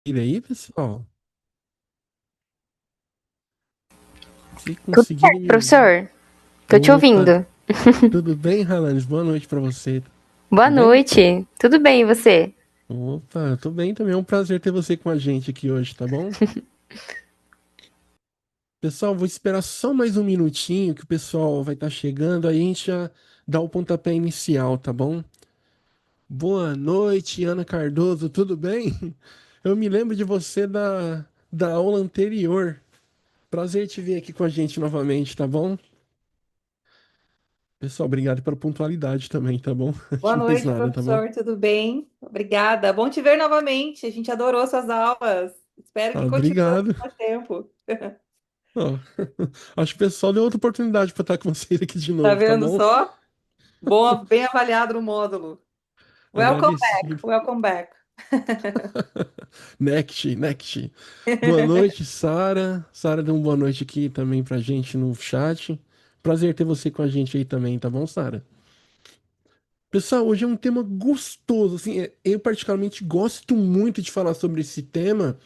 E aí, pessoal? Se Tudo conseguirem certo, me ouvir. professor? Tô te Opa, ouvindo. tudo bem, Ralanes? Boa noite pra você. Boa Tudo bem? noite. Tudo bem, e você? Opa, tudo bem também. É um prazer ter você com a gente aqui hoje, tá bom? Pessoal, vou esperar só mais um minutinho que o pessoal vai estar chegando, aí a gente já dá o pontapé inicial, tá bom? Boa noite, Ana Cardoso, tudo bem? Eu me lembro de você da aula anterior. Prazer te ver aqui com a gente novamente, tá bom? Pessoal, obrigado pela pontualidade também, tá bom? Boa Antes de mais noite, nada, tá bom? professor, tudo bem? Obrigada. Bom te ver novamente. A gente adorou suas aulas. Espero Ah, que continue obrigado. por mais tempo. Ó, acho que o pessoal deu outra oportunidade para estar com vocês aqui de Tá novo, tá vendo bom? só? Bom, bem avaliado no módulo. Welcome back, Agradecido. welcome back. Next, next. Boa noite, Sara. Sara deu uma boa noite aqui também pra gente no chat. Prazer ter você com a gente aí também, tá bom, Sara? Pessoal, hoje é um tema gostoso, assim, eu particularmente gosto muito de falar sobre esse tema,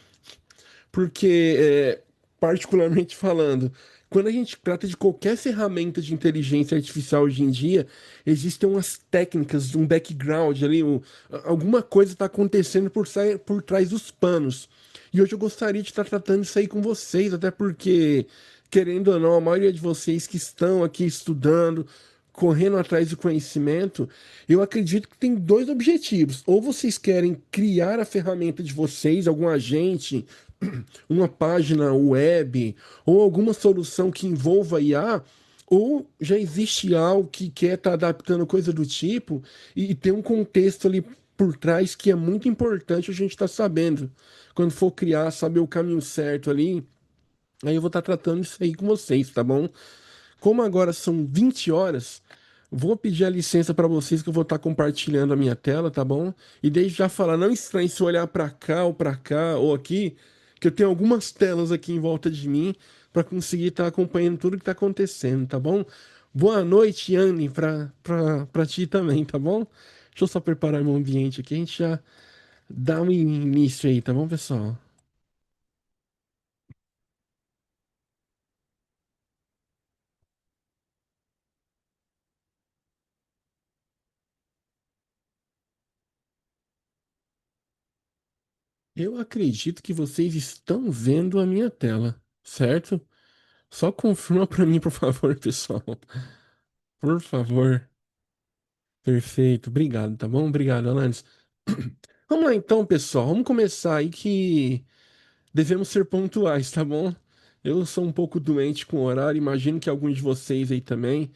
porque, particularmente falando, quando a gente trata de qualquer ferramenta de inteligência artificial hoje em dia, existem umas técnicas, um background ali, alguma coisa está acontecendo por trás dos panos. E hoje eu gostaria de estar tratando isso aí com vocês, até porque, querendo ou não, a maioria de vocês que estão aqui estudando, correndo atrás do conhecimento, eu acredito que tem dois objetivos. Ou vocês querem criar a ferramenta de vocês, algum agente uma página web ou alguma solução que envolva IA, ou já existe algo que quer estar adaptando coisa do tipo e tem um contexto ali por trás que é muito importante a gente estar sabendo. Quando for criar, saber o caminho certo ali, aí eu vou estar tratando isso aí com vocês, tá bom? Como agora são 20 horas, vou pedir a licença para vocês que eu vou estar compartilhando a minha tela, tá bom? E desde já falar, não estranhe se olhar para cá ou aqui, que eu tenho algumas telas aqui em volta de mim para conseguir estar acompanhando tudo que está acontecendo, tá bom? Boa noite, Anne, para ti também, tá bom? Deixa eu só preparar meu ambiente aqui, a gente já dá um início aí, tá bom, pessoal? Eu acredito que vocês estão vendo a minha tela, certo? Só confirma pra mim, por favor, pessoal. Por favor. Perfeito. Obrigado, tá bom? Obrigado, Alanis. Vamos lá então, pessoal. Vamos começar aí que devemos ser pontuais, tá bom? Eu sou um pouco doente com o horário, imagino que alguns de vocês aí também.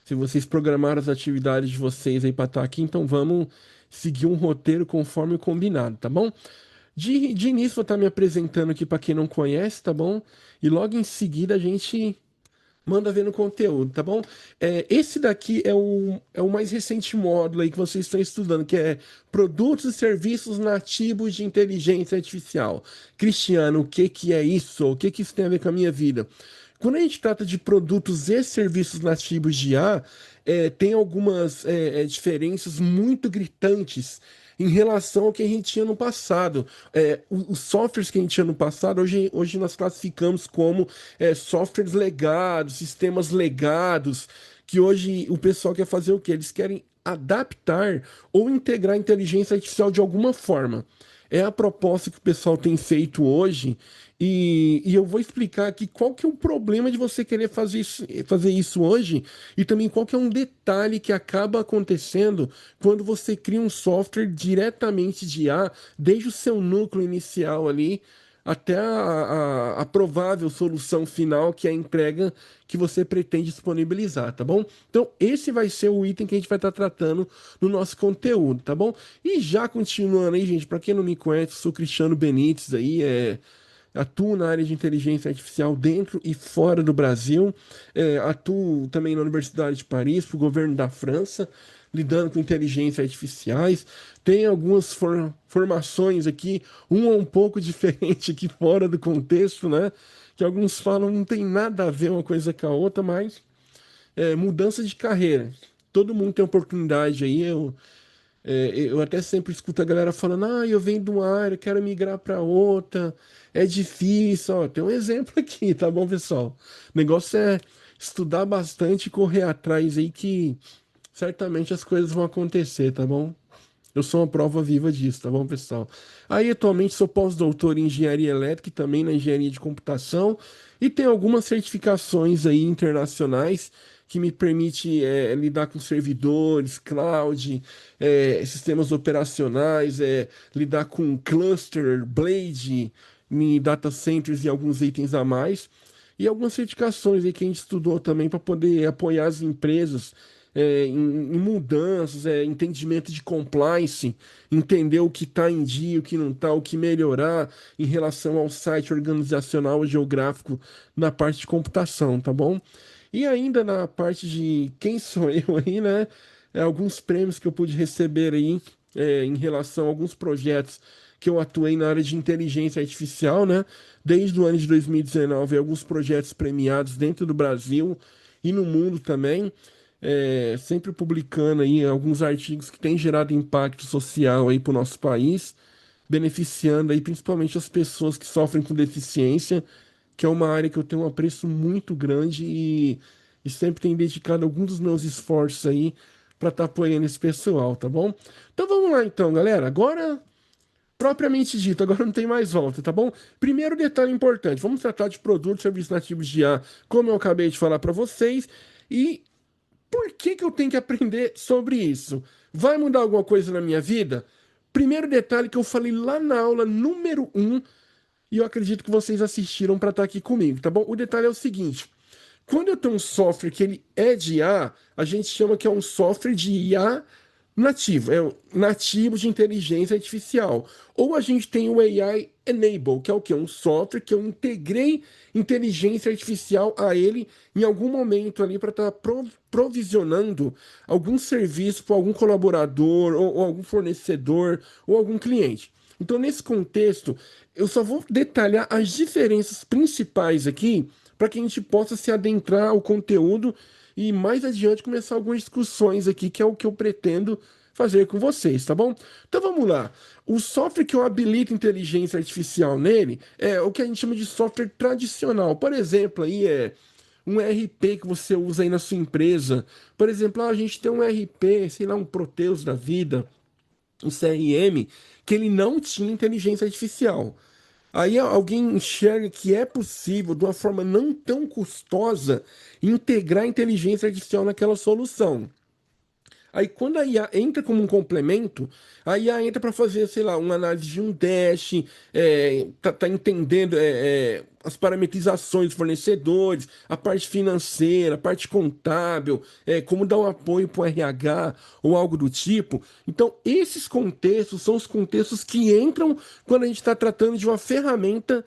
Se vocês programaram as atividades de vocês aí para estar aqui, então vamos seguir um roteiro conforme o combinado, tá bom? De início, vou estar me apresentando aqui para quem não conhece, tá bom? E logo em seguida a gente manda ver no conteúdo, tá bom? Esse daqui é o mais recente módulo aí que vocês estão estudando, que é Produtos e Serviços Nativos de Inteligência Artificial. Cristiano, o que que é isso? O que que isso tem a ver com a minha vida? Quando a gente trata de produtos e serviços nativos de IA, tem algumas diferenças muito gritantes em relação ao que a gente tinha no passado. Os softwares que a gente tinha no passado, hoje nós classificamos como softwares legados, sistemas legados, que hoje o pessoal quer fazer o quê? Eles querem adaptar ou integrar a inteligência artificial de alguma forma. É a proposta que o pessoal tem feito hoje, e eu vou explicar aqui qual que é o problema de você querer fazer isso hoje, e também qual que é um detalhe que acaba acontecendo quando você cria um software diretamente de IA, desde o seu núcleo inicial ali, até a provável solução final, que é a entrega que você pretende disponibilizar, tá bom? Então, esse vai ser o item que a gente vai estar tratando no nosso conteúdo, tá bom? E já continuando aí, gente, para quem não me conhece, sou Cristiano Benites aí, atuo na área de inteligência artificial dentro e fora do Brasil, atuo também na Universidade de Paris, para o governo da França, lidando com inteligência artificiais. Tem algumas formações aqui, uma um pouco diferente aqui fora do contexto, né? Que alguns falam não tem nada a ver uma coisa com a outra, mas mudança de carreira. Todo mundo tem oportunidade aí. Eu até sempre escuto a galera falando, eu venho de uma área, quero migrar para outra, é difícil. Ó, tem um exemplo aqui, tá bom, pessoal? O negócio é estudar bastante e correr atrás aí que certamente as coisas vão acontecer, tá bom? Eu sou uma prova viva disso, tá bom, pessoal? Aí, atualmente, sou pós-doutor em engenharia elétrica e também na engenharia de computação, e tenho algumas certificações aí internacionais que me permite lidar com servidores, cloud, sistemas operacionais, lidar com cluster, Blade, em data centers e alguns itens a mais. E algumas certificações aí que a gente estudou também para poder apoiar as empresas em mudanças, entendimento de compliance, entender o que está em dia, o que não está, o que melhorar em relação ao site organizacional ou geográfico na parte de computação, tá bom? E ainda na parte de quem sou eu aí, né? Alguns prêmios que eu pude receber aí em relação a alguns projetos que eu atuei na área de inteligência artificial, né? Desde o ano de 2019, alguns projetos premiados dentro do Brasil e no mundo também, sempre publicando aí alguns artigos que têm gerado impacto social aí para o nosso país, beneficiando aí principalmente as pessoas que sofrem com deficiência, que é uma área que eu tenho um apreço muito grande e sempre tenho dedicado alguns dos meus esforços aí para estar apoiando esse pessoal, tá bom? Então vamos lá então, galera. Agora, propriamente dito, agora não tem mais volta, tá bom? Primeiro detalhe importante, vamos tratar de produtos e serviços nativos de IA, como eu acabei de falar para vocês, e por que que eu tenho que aprender sobre isso? Vai mudar alguma coisa na minha vida? Primeiro detalhe que eu falei lá na aula número um e eu acredito que vocês assistiram para estar aqui comigo, tá bom? O detalhe é o seguinte: quando eu tenho um software que ele é de IA, a gente chama que é um software de IA nativo, é um nativo de inteligência artificial. Ou a gente tem o AI Enable, que é o quê? Um software que eu integrei inteligência artificial a ele em algum momento ali para estar provisionando algum serviço para algum colaborador, ou algum fornecedor, ou algum cliente. Então, nesse contexto, eu só vou detalhar as diferenças principais aqui para que a gente possa se adentrar ao conteúdo e mais adiante começar algumas discussões aqui, que é o que eu pretendo fazer com vocês, tá bom? Então vamos lá. O software que eu habilito inteligência artificial nele é o que a gente chama de software tradicional. Por exemplo, aí um RP que você usa aí na sua empresa. Por exemplo, a gente tem um RP, sei lá, um Proteus da vida, um CRM, que ele não tinha inteligência artificial. Aí alguém enxerga que é possível, de uma forma não tão custosa, integrar a inteligência artificial naquela solução. Aí quando a IA entra como um complemento, a IA entra para fazer, sei lá, uma análise de um dash, tá entendendo as parametrizações dos fornecedores, a parte financeira, a parte contábil, como dar um apoio para o RH ou algo do tipo. Então, esses contextos são os contextos que entram quando a gente está tratando de uma ferramenta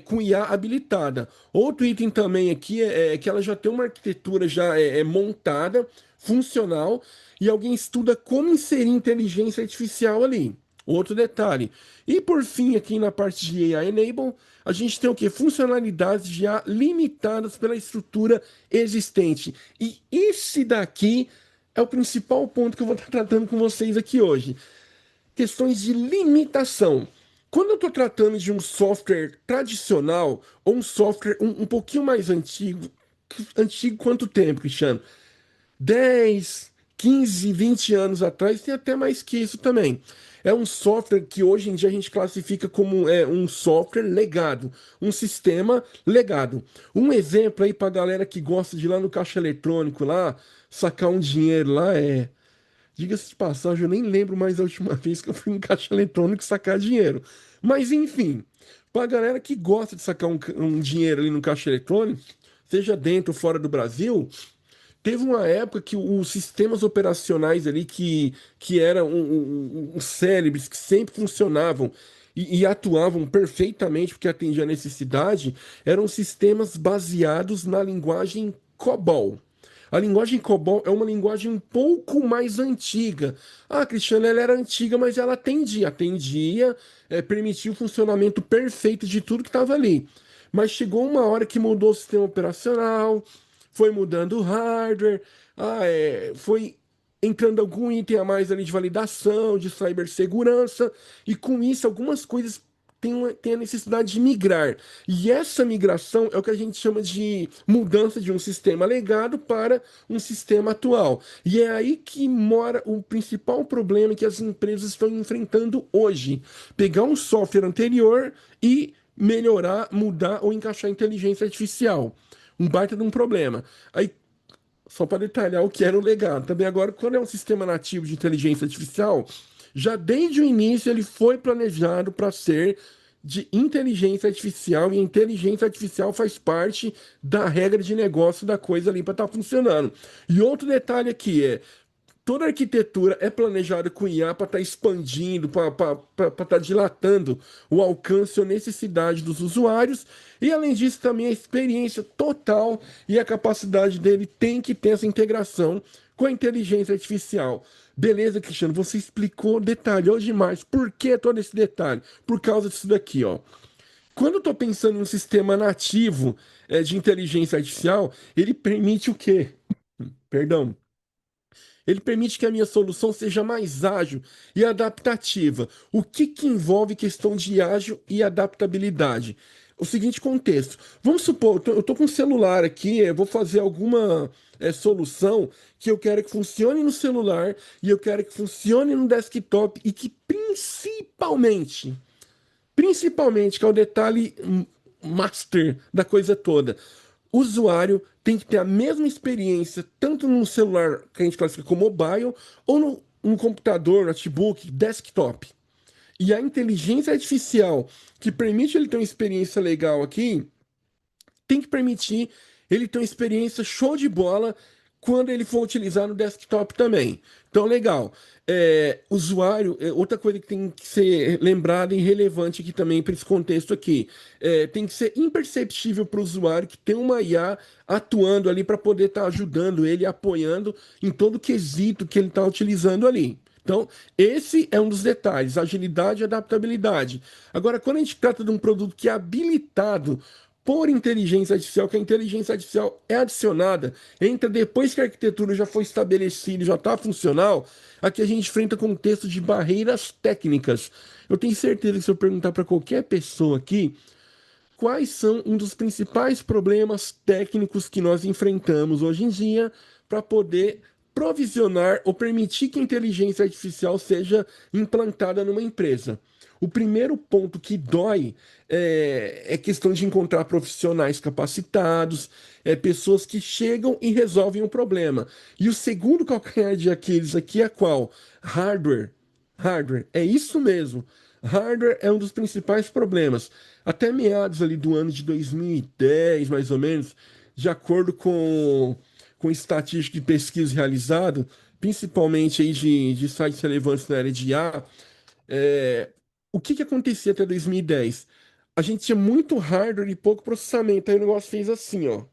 com IA habilitada. Outro item também aqui é que ela já tem uma arquitetura já montada, funcional, e alguém estuda como inserir inteligência artificial ali. Outro detalhe. E por fim, aqui na parte de AI Enable, a gente tem o que? Funcionalidades já limitadas pela estrutura existente. E esse daqui é o principal ponto que eu vou estar tratando com vocês aqui hoje. Questões de limitação. Quando eu estou tratando de um software tradicional ou um software um pouquinho mais antigo, antigo quanto tempo, Cristiano? 10, 15, 20 anos atrás, tem até mais que isso também. É um software que hoje em dia a gente classifica como um software legado, um sistema legado. Um exemplo aí para a galera que gosta de ir lá no caixa eletrônico lá, sacar um dinheiro lá diga-se de passagem, eu nem lembro mais a última vez que eu fui no caixa eletrônico sacar dinheiro. Mas enfim, para a galera que gosta de sacar um dinheiro ali no caixa eletrônico, seja dentro ou fora do Brasil, teve uma época que os sistemas operacionais ali que eram os cérebros que sempre funcionavam e atuavam perfeitamente porque atendiam a necessidade, eram sistemas baseados na linguagem COBOL. A linguagem COBOL é uma linguagem um pouco mais antiga. Ah, Cristiano, ela era antiga, mas ela atendia, permitia o funcionamento perfeito de tudo que estava ali. Mas chegou uma hora que mudou o sistema operacional, foi mudando o hardware, foi entrando algum item a mais ali de validação, de cibersegurança, e com isso algumas coisas têm a necessidade de migrar. E essa migração é o que a gente chama de mudança de um sistema legado para um sistema atual. E é aí que mora o principal problema que as empresas estão enfrentando hoje. Pegar um software anterior e melhorar, mudar ou encaixar inteligência artificial. Um baita de um problema. Aí só para detalhar o que era o legado. Também agora, quando é um sistema nativo de inteligência artificial, já desde o início ele foi planejado para ser de inteligência artificial, e a inteligência artificial faz parte da regra de negócio da coisa ali para estar funcionando. E outro detalhe aqui é, toda a arquitetura é planejada com IA para estar expandindo, para estar dilatando o alcance ou necessidade dos usuários. E além disso, também a experiência total e a capacidade dele tem que ter essa integração com a inteligência artificial. Beleza, Cristiano, você explicou, detalhou demais. Por que todo esse detalhe? Por causa disso daqui, ó. Quando eu estou pensando em um sistema nativo de inteligência artificial, ele permite o quê? Perdão. Ele permite que a minha solução seja mais ágil e adaptativa. O que que envolve questão de ágil e adaptabilidade? O seguinte contexto. Vamos supor, eu estou com um celular aqui, eu vou fazer alguma solução que eu quero que funcione no celular e eu quero que funcione no desktop e que principalmente, que é o detalhe master da coisa toda, o usuário tem que ter a mesma experiência, tanto no celular que a gente classifica como mobile, ou no computador, notebook, desktop. E a inteligência artificial, que permite ele ter uma experiência legal aqui, tem que permitir ele ter uma experiência show de bola quando ele for utilizar no desktop também. Então, legal. Usuário, outra coisa que tem que ser lembrada e relevante aqui também para esse contexto aqui, tem que ser imperceptível para o usuário que tem uma IA atuando ali para poder estar ajudando ele, apoiando em todo o quesito que ele está utilizando ali. Então, esse é um dos detalhes, agilidade e adaptabilidade. Agora, quando a gente trata de um produto que é habilitado por inteligência artificial, que a inteligência artificial é adicionada, entra depois que a arquitetura já foi estabelecida e já está funcional, aqui a gente enfrenta contexto de barreiras técnicas. Eu tenho certeza que se eu perguntar para qualquer pessoa aqui, quais são um dos principais problemas técnicos que nós enfrentamos hoje em dia para poder provisionar ou permitir que a inteligência artificial seja implantada numa empresa. O primeiro ponto que dói é questão de encontrar profissionais capacitados, pessoas que chegam e resolvem o problema. E o segundo calcanhar de Aquiles aqui é qual? Hardware. Hardware, é isso mesmo. Hardware é um dos principais problemas. Até meados ali do ano de 2010, mais ou menos, de acordo com estatística de pesquisa realizada, principalmente aí de sites relevantes na área de IA, é, o que que acontecia até 2010? A gente tinha muito hardware e pouco processamento. Aí o negócio fez assim, ó.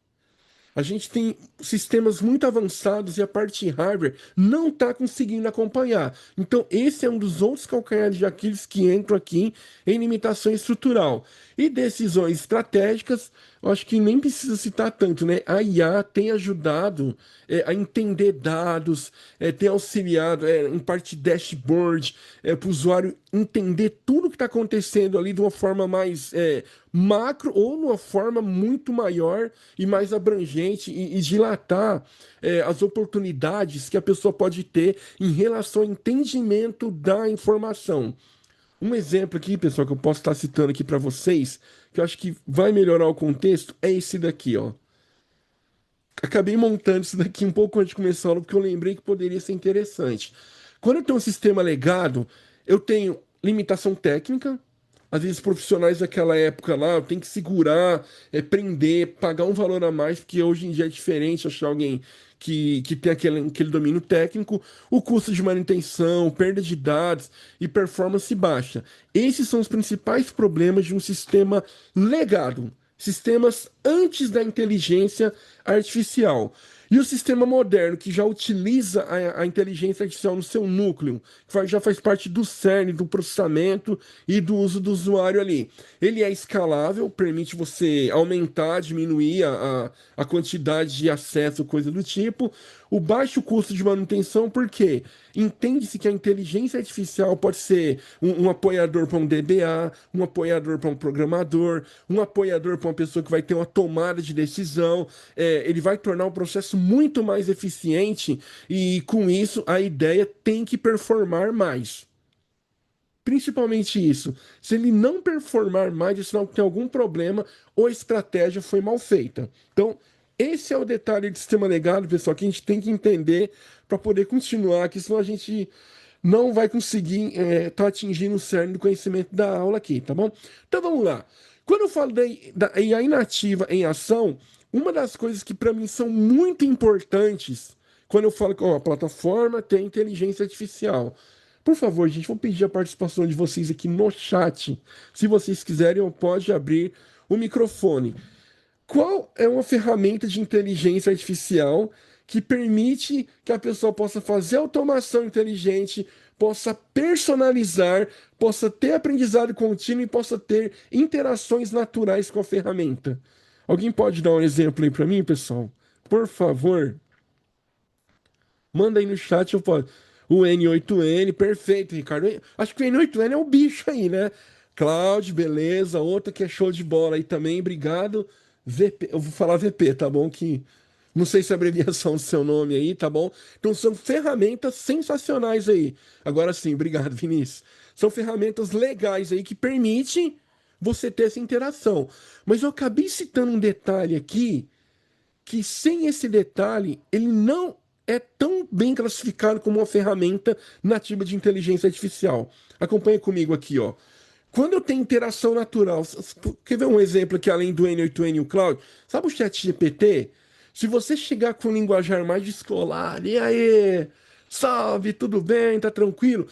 A gente tem sistemas muito avançados e a parte de hardware não está conseguindo acompanhar. Então, esse é um dos outros calcanhares de Aquiles que entram aqui em limitação estrutural. E decisões estratégicas, eu acho que nem precisa citar tanto, né? A IA tem ajudado a entender dados, tem auxiliado em parte de dashboard, para o usuário entender tudo o que está acontecendo ali de uma forma mais macro ou numa forma muito maior e mais abrangente e dilatar as oportunidades que a pessoa pode ter em relação ao entendimento da informação. Um exemplo aqui, pessoal, que eu posso estar citando aqui para vocês, que eu acho que vai melhorar o contexto, é esse daqui, ó. Acabei montando isso daqui um pouco antes de começar a aula, porque eu lembrei que poderia ser interessante. Quando eu tenho um sistema legado, eu tenho limitação técnica. Às vezes, profissionais daquela época lá, eu tenho que segurar, prender, pagar um valor a mais, porque hoje em dia é diferente achar alguém que tem aquele domínio técnico. O custo de manutenção, perda de dados e performance baixa. Esses são os principais problemas de um sistema legado. Sistemas antes da inteligência artificial. E o sistema moderno, que já utiliza a inteligência artificial no seu núcleo, já faz parte do cerne, do processamento e do uso do usuário ali. Ele é escalável, permite você aumentar, diminuir a quantidade de acesso, coisa do tipo. O baixo custo de manutenção, porque entende-se que a inteligência artificial pode ser um apoiador para um DBA, um apoiador para um programador, um apoiador para uma pessoa que vai ter uma tomada de decisão. Ele vai tornar o processo muito mais eficiente e, com isso, a ideia tem que performar mais. Principalmente isso. Se ele não performar mais, é sinal que tem algum problema ou a estratégia foi mal feita. Então, esse é o detalhe do sistema legado, pessoal, que a gente tem que entender para poder continuar, aqui, senão a gente não vai conseguir tá atingindo o cerne do conhecimento da aula aqui, tá bom? Então vamos lá. Quando eu falo da IA inativa em ação, uma das coisas que para mim são muito importantes, quando eu falo que ó, a plataforma tem inteligência artificial. Por favor, gente, vou pedir a participação de vocês aqui no chat. Se vocês quiserem, eu pode abrir o microfone. Qual é uma ferramenta de inteligência artificial que permite que a pessoa possa fazer automação inteligente, possa personalizar, possa ter aprendizado contínuo e possa ter interações naturais com a ferramenta? Alguém pode dar um exemplo aí para mim, pessoal? Por favor. Manda aí no chat, eu posso. O N8N, perfeito, Ricardo. Acho que o N8N é o bicho aí, né? Cláudio, beleza. Outra que é show de bola aí também, obrigado. VP, eu vou falar VP, tá bom? Que não sei se é a abreviação do seu nome aí, tá bom? Então são ferramentas sensacionais aí. Agora sim, obrigado, Vinícius. São ferramentas legais aí que permitem você ter essa interação. Mas eu acabei citando um detalhe aqui que sem esse detalhe, ele não é tão bem classificado como uma ferramenta nativa de inteligência artificial. Acompanha comigo aqui, ó. Quando eu tenho interação natural, quer ver um exemplo aqui além do N8N e o Cloud? Sabe o chat GPT? Se você chegar com um linguajar mais escolar, e aí, salve, tudo bem, tá tranquilo?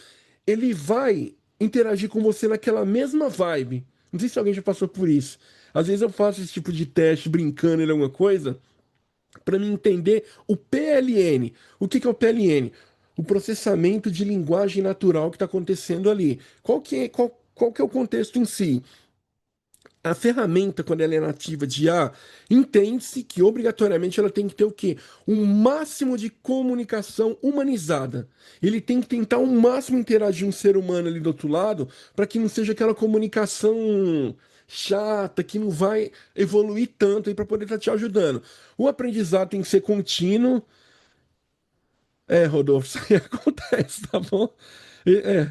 Ele vai interagir com você naquela mesma vibe. Não sei se alguém já passou por isso. Às vezes eu faço esse tipo de teste brincando em alguma coisa, para me entender o PLN. O que que é o PLN? O processamento de linguagem natural que está acontecendo ali. Qual que é o contexto em si? A ferramenta, quando ela é nativa de IA, entende-se que obrigatoriamente ela tem que ter o quê? Um máximo de comunicação humanizada. Ele tem que tentar o máximo interagir um ser humano ali do outro lado, para que não seja aquela comunicação chata, que não vai evoluir tanto aí para poder estar te ajudando. O aprendizado tem que ser contínuo. Rodolfo, isso aí acontece, tá bom? É.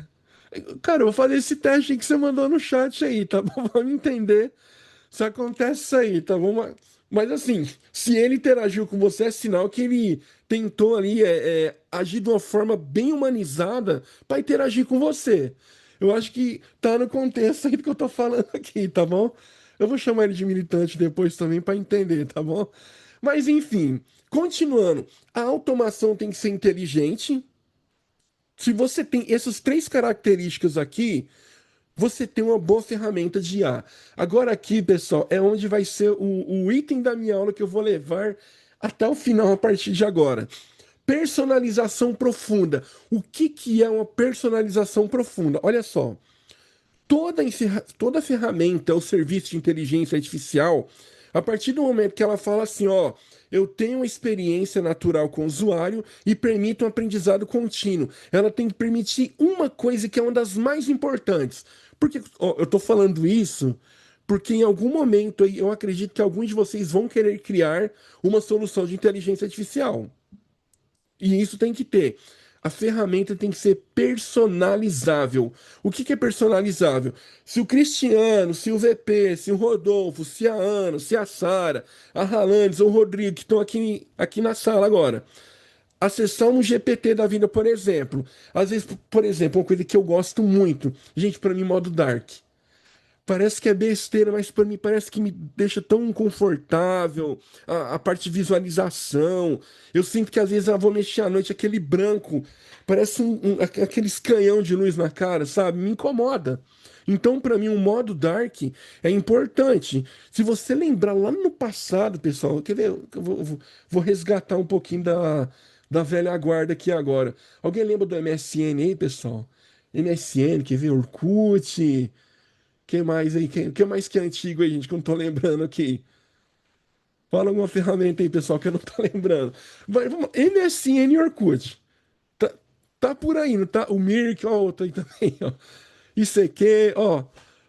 Cara, eu vou fazer esse teste que você mandou no chat aí, tá bom? Vamos entender se acontece isso aí, tá bom? Mas assim, se ele interagiu com você, é sinal que ele tentou ali agir de uma forma bem humanizada para interagir com você. Eu acho que tá no contexto aí do que eu tô falando aqui, tá bom? Eu vou chamar ele de militante depois também para entender, tá bom? Mas enfim, continuando, a automação tem que ser inteligente. Se você tem essas três características aqui, você tem uma boa ferramenta de IA. Agora aqui, pessoal, é onde vai ser o item da minha aula que eu vou levar até o final a partir de agora. Personalização profunda. O que que é uma personalização profunda? Olha só, toda ferramenta ou serviço de inteligência artificial, a partir do momento que ela fala assim, ó, eu tenho uma experiência natural com o usuário e permito um aprendizado contínuo. Ela tem que permitir uma coisa que é uma das mais importantes. Porque ó, eu estou falando isso porque em algum momento aí eu acredito que alguns de vocês vão querer criar uma solução de inteligência artificial. E isso tem que ter. A ferramenta tem que ser personalizável. O que que é personalizável? Se o Cristiano, se o VP, se o Rodolfo, se a Ana, se a Sara, a Ralandes ou o Rodrigo, que estão aqui na sala agora, acessar um GPT da vida, por exemplo. Às vezes, por exemplo, uma coisa que eu gosto muito. Gente, para mim, modo dark. Parece que é besteira, mas para mim parece que me deixa tão confortável a parte de visualização. Eu sinto que às vezes eu vou mexer à noite, aquele branco, parece aqueles canhão de luz na cara, sabe? Me incomoda. Então, para mim, o modo dark é importante. Se você lembrar lá no passado, pessoal, quer ver? Vou resgatar um pouquinho da velha guarda aqui agora. Alguém lembra do MSN aí, pessoal? MSN, quer ver? Orkut. Que mais aí? Que mais que é antigo aí, gente, que eu não tô lembrando aqui? Fala alguma ferramenta aí, pessoal, que eu não tô lembrando. Vamos, MSN e Orkut. Tá, tá por aí, não tá? O Mirk, ó, outro aí também, ó. ICQ, ó.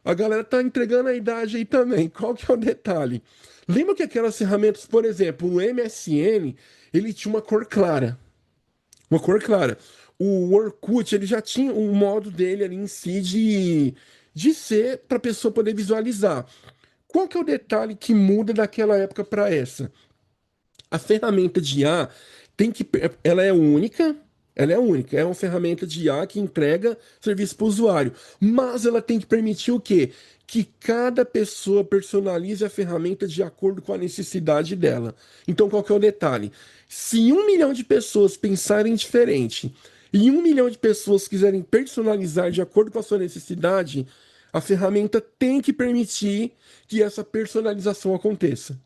A galera tá entregando a idade aí também. Qual que é o detalhe? Lembra que aquelas ferramentas, por exemplo, o MSN, ele tinha uma cor clara. Uma cor clara. O Orkut, ele já tinha um modo dele ali em si de ser para a pessoa poder visualizar. Qual que é o detalhe que muda daquela época para essa? A ferramenta de IA tem que, ela é única, é uma ferramenta de IA que entrega serviço para o usuário, mas ela tem que permitir o quê? Que cada pessoa personalize a ferramenta de acordo com a necessidade dela. Então, qual que é o detalhe? Se 1 milhão de pessoas pensarem diferente e 1 milhão de pessoas quiserem personalizar de acordo com a sua necessidade, a ferramenta tem que permitir que essa personalização aconteça.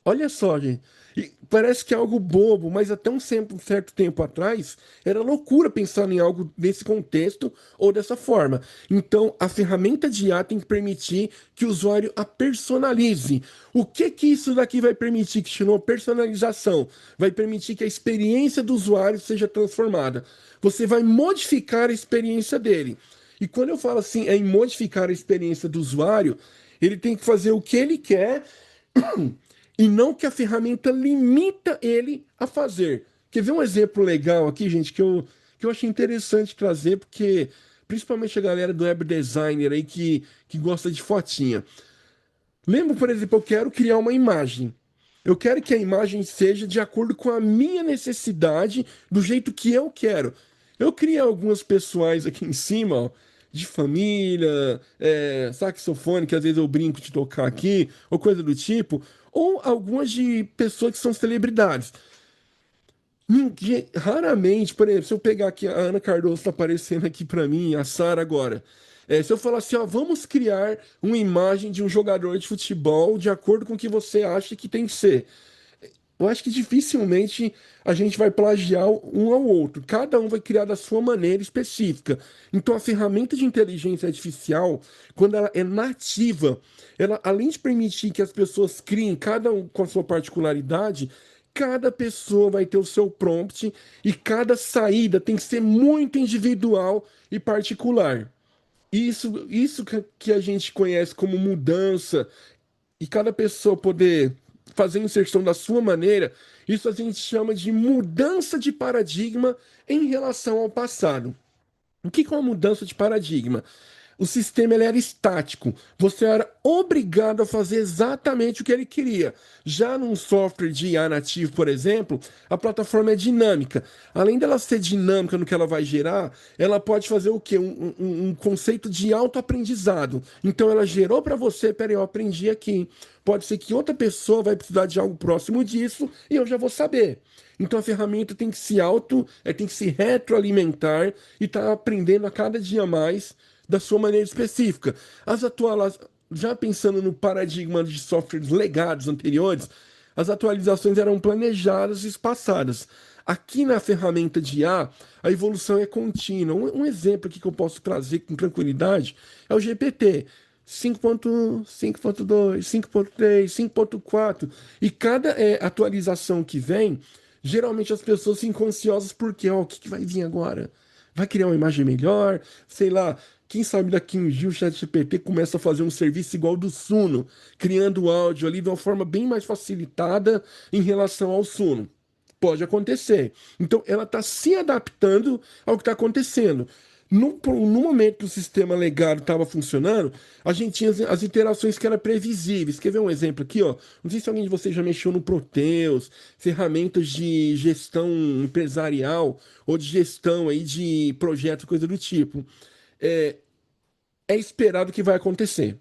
Olha só, gente. E parece que é algo bobo, mas até um certo tempo atrás era loucura pensar em algo desse contexto ou dessa forma. Então, a ferramenta de IA tem que permitir que o usuário a personalize. O que que isso daqui vai permitir, que chamou personalização? Vai permitir que a experiência do usuário seja transformada. Você vai modificar a experiência dele. E quando eu falo assim, em modificar a experiência do usuário, ele tem que fazer o que ele quer e não que a ferramenta limita ele a fazer. Quer ver um exemplo legal aqui, gente, que eu achei interessante trazer, porque principalmente a galera do web designer aí que gosta de fotinha. Lembra, por exemplo, eu quero criar uma imagem. Eu quero que a imagem seja de acordo com a minha necessidade, do jeito que eu quero. Eu criei algumas pessoais aqui em cima, ó, de família, saxofone, que às vezes eu brinco de tocar aqui, ou coisa do tipo, ou algumas de pessoas que são celebridades. Raramente, por exemplo, se eu pegar aqui, a Ana Cardoso está aparecendo aqui para mim, a Sara agora. Se eu falar assim, ó, vamos criar uma imagem de um jogador de futebol de acordo com o que você acha que tem que ser. Eu acho que dificilmente a gente vai plagiar um ao outro. Cada um vai criar da sua maneira específica. Então, a ferramenta de inteligência artificial, quando ela é nativa, ela, além de permitir que as pessoas criem, cada um com a sua particularidade, cada pessoa vai ter o seu prompt e cada saída tem que ser muito individual e particular. Isso que a gente conhece como mudança e cada pessoa poder fazer a inserção da sua maneira, isso a gente chama de mudança de paradigma em relação ao passado. O que é uma mudança de paradigma? O sistema ele era estático. Você era obrigado a fazer exatamente o que ele queria. Já num software de IA nativo, por exemplo, a plataforma é dinâmica. Além dela ser dinâmica no que ela vai gerar, ela pode fazer o quê? Um conceito de autoaprendizado. Então ela gerou para você, peraí, eu aprendi aqui. Pode ser que outra pessoa vai precisar de algo próximo disso e eu já vou saber. Então a ferramenta tem que tem que se retroalimentar e estar aprendendo a cada dia mais da sua maneira específica. Já pensando no paradigma de softwares legados anteriores, as atualizações eram planejadas e espaçadas. Aqui na ferramenta de IA, a evolução é contínua. Um exemplo aqui que eu posso trazer com tranquilidade é o GPT. 5.1, 5.2, 5.3, 5.4. E cada atualização que vem, geralmente as pessoas ficam ansiosas porque, ó, o que vai vir agora? Vai criar uma imagem melhor? Sei lá, quem sabe daqui um dia o ChatGPT começa a fazer um serviço igual do Suno, criando o áudio ali de uma forma bem mais facilitada em relação ao Suno. Pode acontecer. Então, ela está se adaptando ao que está acontecendo. No momento que o sistema legado estava funcionando, a gente tinha as interações que eram previsíveis. Quer ver um exemplo aqui, ó? Não sei se alguém de vocês já mexeu no Proteus, ferramentas de gestão empresarial ou de gestão aí de projeto, coisa do tipo. É, é esperado que vai acontecer.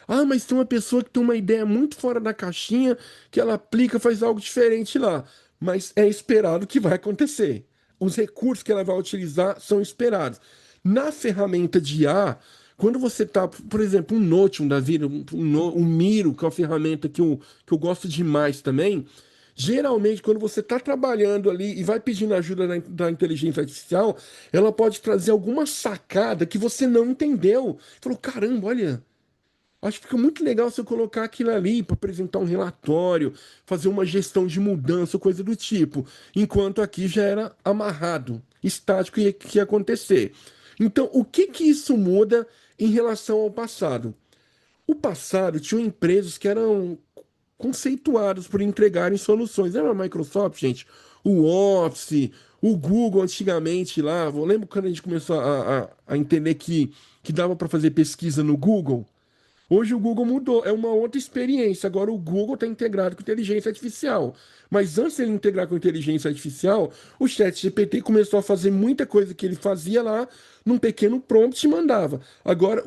Ah, mas tem uma pessoa que tem uma ideia muito fora da caixinha, que ela aplica, faz algo diferente lá. Mas é esperado que vai acontecer. Os recursos que ela vai utilizar são esperados. Na ferramenta de IA, quando você está, por exemplo, um Notion da vida, um Miro, que é uma ferramenta que eu gosto demais também, geralmente, quando você está trabalhando ali e vai pedindo ajuda da inteligência artificial, ela pode trazer alguma sacada que você não entendeu. Falou, caramba, olha. Acho que fica muito legal se eu colocar aquilo ali para apresentar um relatório, fazer uma gestão de mudança, coisa do tipo. Enquanto aqui já era amarrado, estático e que ia acontecer. Então, o que que isso muda em relação ao passado? O passado tinha empresas que eram conceituadas por entregarem soluções. Lembra a Microsoft, gente? O Office, o Google antigamente lá. Eu lembro quando a gente começou a entender que dava para fazer pesquisa no Google. Hoje o Google mudou, é uma outra experiência. Agora o Google está integrado com inteligência artificial. Mas antes de ele integrar com inteligência artificial, o ChatGPT começou a fazer muita coisa que ele fazia lá num pequeno prompt e mandava. Agora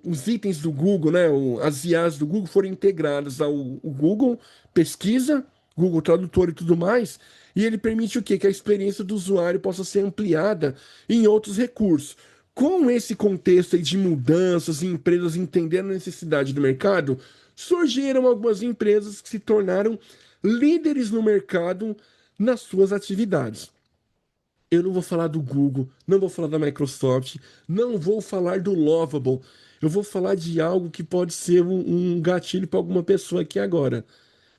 os itens do Google, né, as IAs do Google foram integradas ao Google Pesquisa, Google Tradutor e tudo mais, e ele permite o quê? Que a experiência do usuário possa ser ampliada em outros recursos. Com esse contexto aí de mudanças e empresas entendendo a necessidade do mercado, surgiram algumas empresas que se tornaram líderes no mercado nas suas atividades. Eu não vou falar do Google, não vou falar da Microsoft, não vou falar do Lovable. Eu vou falar de algo que pode ser um gatilho para alguma pessoa aqui agora.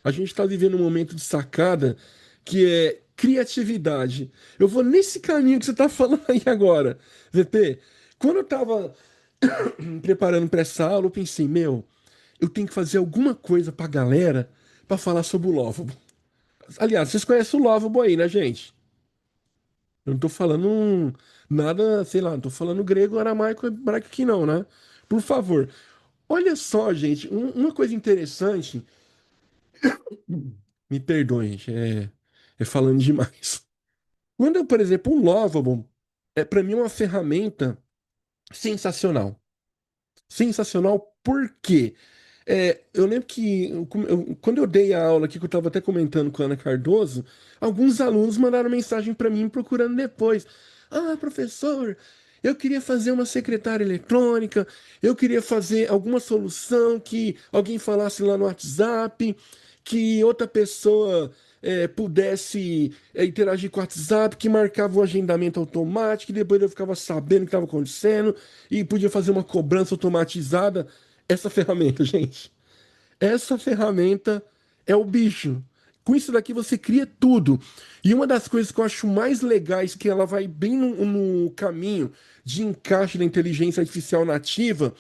A gente está vivendo um momento de sacada que é criatividade. Eu vou nesse caminho que você está falando aí agora, VP. Quando eu estava me preparando para essa aula, eu pensei, meu, eu tenho que fazer alguma coisa para a galera para falar sobre o Lovable. Aliás, vocês conhecem o Lovable aí, né, gente? Eu não tô falando nada, sei lá, não tô falando grego, aramaico, hebraico aqui não, né? Por favor. Olha só, gente, uma coisa interessante. Me perdoem, gente, é falando demais. Quando eu, por exemplo, o Lovable é para mim uma ferramenta sensacional. Sensacional, por quê? Eu lembro que quando eu dei a aula aqui, que eu estava até comentando com a Ana Cardoso, alguns alunos mandaram mensagem para mim procurando depois. Ah, professor, eu queria fazer uma secretária eletrônica, eu queria fazer alguma solução que alguém falasse lá no WhatsApp, que outra pessoa pudesse interagir com o WhatsApp, que marcava o agendamento automático, e depois eu ficava sabendo o que estava acontecendo e podia fazer uma cobrança automatizada. Essa ferramenta, gente. Essa ferramenta é o bicho. Com isso daqui você cria tudo. E uma das coisas que eu acho mais legais, que ela vai bem no caminho de encaixe da inteligência artificial nativa,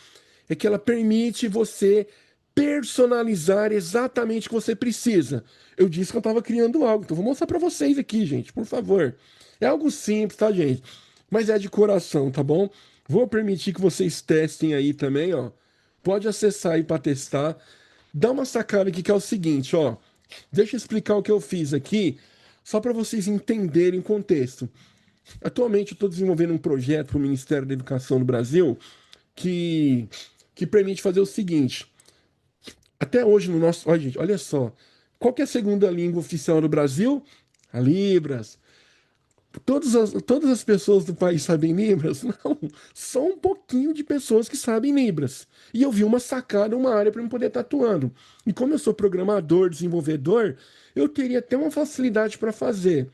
é que ela permite você personalizar exatamente o que você precisa. Eu disse que eu estava criando algo, então vou mostrar para vocês aqui, gente, por favor. É algo simples, tá, gente? Mas é de coração, tá bom? Vou permitir que vocês testem aí também, ó. Pode acessar aí para testar. Dá uma sacada aqui que é o seguinte, ó. Deixa eu explicar o que eu fiz aqui, só para vocês entenderem o contexto. Atualmente eu estou desenvolvendo um projeto para o Ministério da Educação do Brasil que, que permite fazer o seguinte. Até hoje no nosso. Olha, gente, olha só. Qual que é a segunda língua oficial do Brasil? A Libras. Todas as pessoas do país sabem Libras? Não, só um pouquinho de pessoas que sabem Libras. E eu vi uma sacada, uma área para eu poder estar atuando. E como eu sou programador, desenvolvedor, eu teria até uma facilidade para fazer.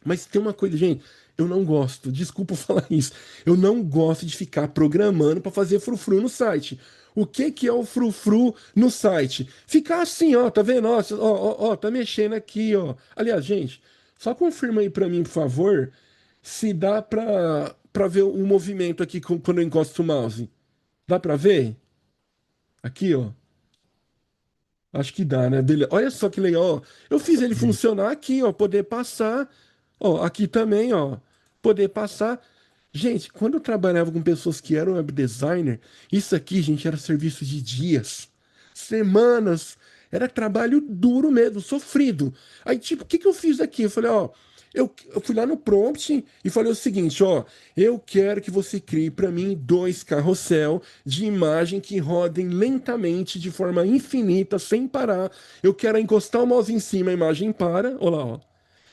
Mas tem uma coisa, gente, eu não gosto, desculpa falar isso, eu não gosto de ficar programando para fazer frufru no site. O que que é o frufru no site? Ficar assim, ó, tá vendo? Ó, ó, tá mexendo aqui, ó. Aliás, gente, só confirma aí para mim, por favor, se dá para ver o movimento aqui quando eu encosto o mouse. Dá para ver? Aqui, ó. Acho que dá, né? Beleza. Olha só que legal, ó. Eu fiz ele funcionar aqui, ó, poder passar. Ó, aqui também, ó, poder passar. Gente, quando eu trabalhava com pessoas que eram web designer, isso aqui, gente, era serviço de dias, semanas. Era trabalho duro mesmo, sofrido. Aí, tipo, o que que eu fiz aqui? Eu falei, ó, Eu fui lá no prompt e falei o seguinte, ó, eu quero que você crie para mim dois carrossel de imagem que rodem lentamente de forma infinita, sem parar. Eu quero encostar o mouse em cima, a imagem para, olha lá, ó.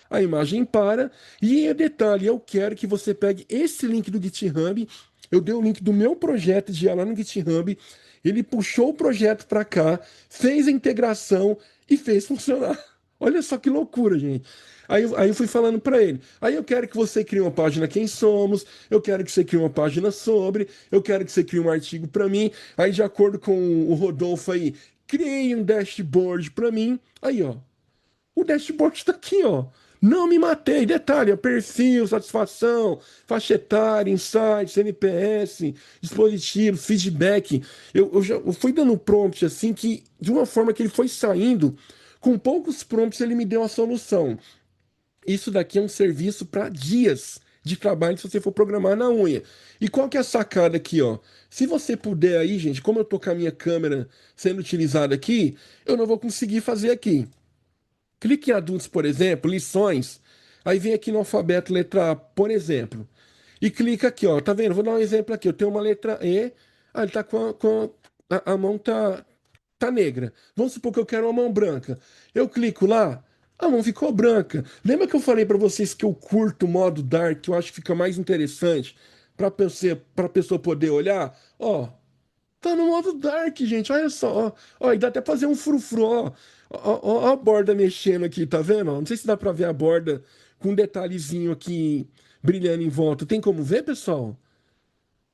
A imagem para. E detalhe, eu quero que você pegue esse link do GitHub. Eu dei o link do meu projeto de ir lá no GitHub. Ele puxou o projeto para cá, fez a integração e fez funcionar. Olha só que loucura, gente. Aí eu fui falando para ele. Aí eu quero que você crie uma página Quem Somos, eu quero que você crie uma página sobre, eu quero que você crie um artigo para mim. Aí, de acordo com o Rodolfo aí, criei um dashboard para mim. Aí, ó. O dashboard está aqui, ó. Não me matei. Detalhe, ó, perfil, satisfação, faixa etária, insights, NPS, dispositivos, feedback. Eu fui dando prompt assim que, de uma forma que ele foi saindo, com poucos prompts ele me deu a solução. Isso daqui é um serviço para dias de trabalho se você for programar na unha. E qual que é a sacada aqui, ó? Se você puder aí, gente, como eu tô com a minha câmera sendo utilizada aqui, eu não vou conseguir fazer aqui. Clique em adultos, por exemplo, lições. Aí vem aqui no alfabeto letra A, por exemplo. E clica aqui, ó. Tá vendo? Vou dar um exemplo aqui. Eu tenho uma letra E. Ah, ele tá a mão tá negra. Vamos supor que eu quero uma mão branca. Eu clico lá, a mão ficou branca. Lembra que eu falei para vocês que eu curto o modo Dark, que eu acho que fica mais interessante para pessoa poder olhar? Ó, tá no modo dark, gente. Olha só. Ó, e dá até pra fazer um frufru, ó. Ó a borda mexendo aqui, tá vendo? Ó, não sei se dá pra ver a borda com um detalhezinho aqui brilhando em volta. Tem como ver, pessoal?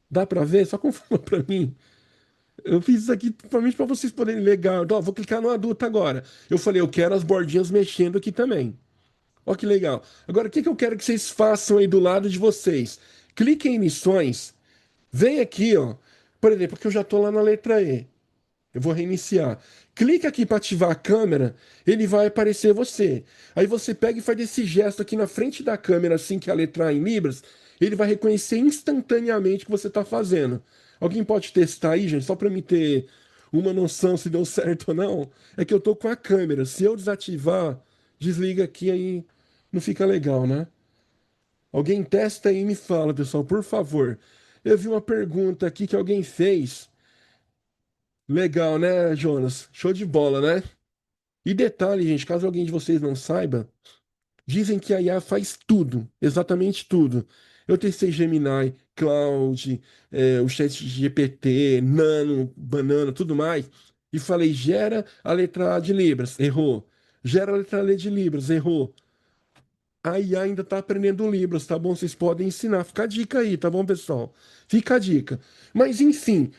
Dá pra ver? Só confirma pra mim. Eu fiz isso aqui principalmente pra vocês poderem legal. Ó, vou clicar no adulto agora. Eu falei, eu quero as bordinhas mexendo aqui também. Ó, que legal. Agora, o que que eu quero que vocês façam aí do lado de vocês? Cliquem em missões. Vem aqui, ó. Por exemplo, porque eu já tô lá na letra E. Eu vou reiniciar. Clica aqui para ativar a câmera, ele vai aparecer você. Aí você pega e faz esse gesto aqui na frente da câmera, assim que a letra A em Libras, ele vai reconhecer instantaneamente o que você está fazendo. Alguém pode testar aí, gente, só para me ter uma noção se deu certo ou não? É que eu tô com a câmera. Se eu desativar, desliga aqui aí não fica legal, né? Alguém testa aí e me fala, pessoal, por favor. Eu vi uma pergunta aqui que alguém fez. Legal, né, Jonas? Show de bola, né? E detalhe, gente, caso alguém de vocês não saiba, dizem que a IA faz tudo, exatamente tudo. Eu testei Gemini, Claude, o Chat GPT, Nano, Banana, tudo mais, e falei, gera a letra A de Libras, errou. Gera a letra L de Libras, errou. A IA ainda está aprendendo Libras, tá bom? Vocês podem ensinar. Fica a dica aí, tá bom, pessoal? Fica a dica. Mas, enfim,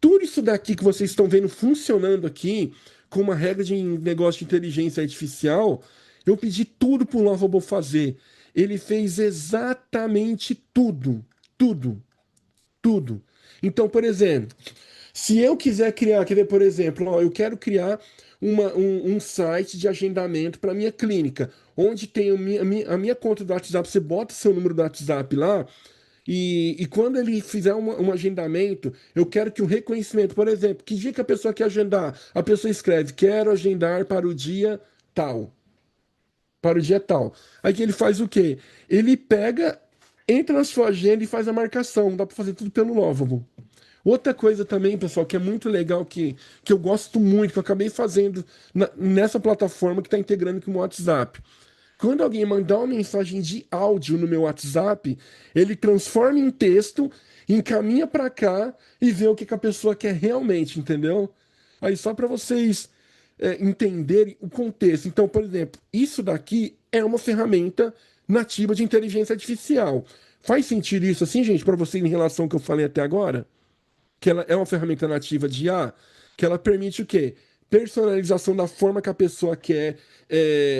tudo isso daqui que vocês estão vendo funcionando aqui, com uma regra de negócio de inteligência artificial, eu pedi tudo para o Lovable fazer. Ele fez exatamente tudo. Tudo. Tudo. Então, por exemplo, se eu quiser criar, quer ver, por exemplo, ó, eu quero criar um site de agendamento para minha clínica, onde tem a minha conta do WhatsApp, você bota seu número do WhatsApp lá, e quando ele fizer um agendamento, eu quero que o reconhecimento, por exemplo, que dia que a pessoa quer agendar? A pessoa escreve, quero agendar para o dia tal. Para o dia tal. Aí que ele faz o quê? Ele pega, entra na sua agenda e faz a marcação. Dá para fazer tudo pelo Lovable. Outra coisa também, pessoal, que é muito legal, que eu gosto muito, que eu acabei fazendo nessa plataforma que está integrando com o WhatsApp. Quando alguém mandar uma mensagem de áudio no meu WhatsApp, ele transforma em texto, encaminha para cá e vê o que que a pessoa quer realmente, entendeu? Aí só para vocês entenderem o contexto. Então, por exemplo, isso daqui é uma ferramenta nativa de inteligência artificial. Faz sentido isso assim, gente, para vocês em relação ao que eu falei até agora? Que ela é uma ferramenta nativa de IA, que ela permite o quê? Personalização da forma que a pessoa quer,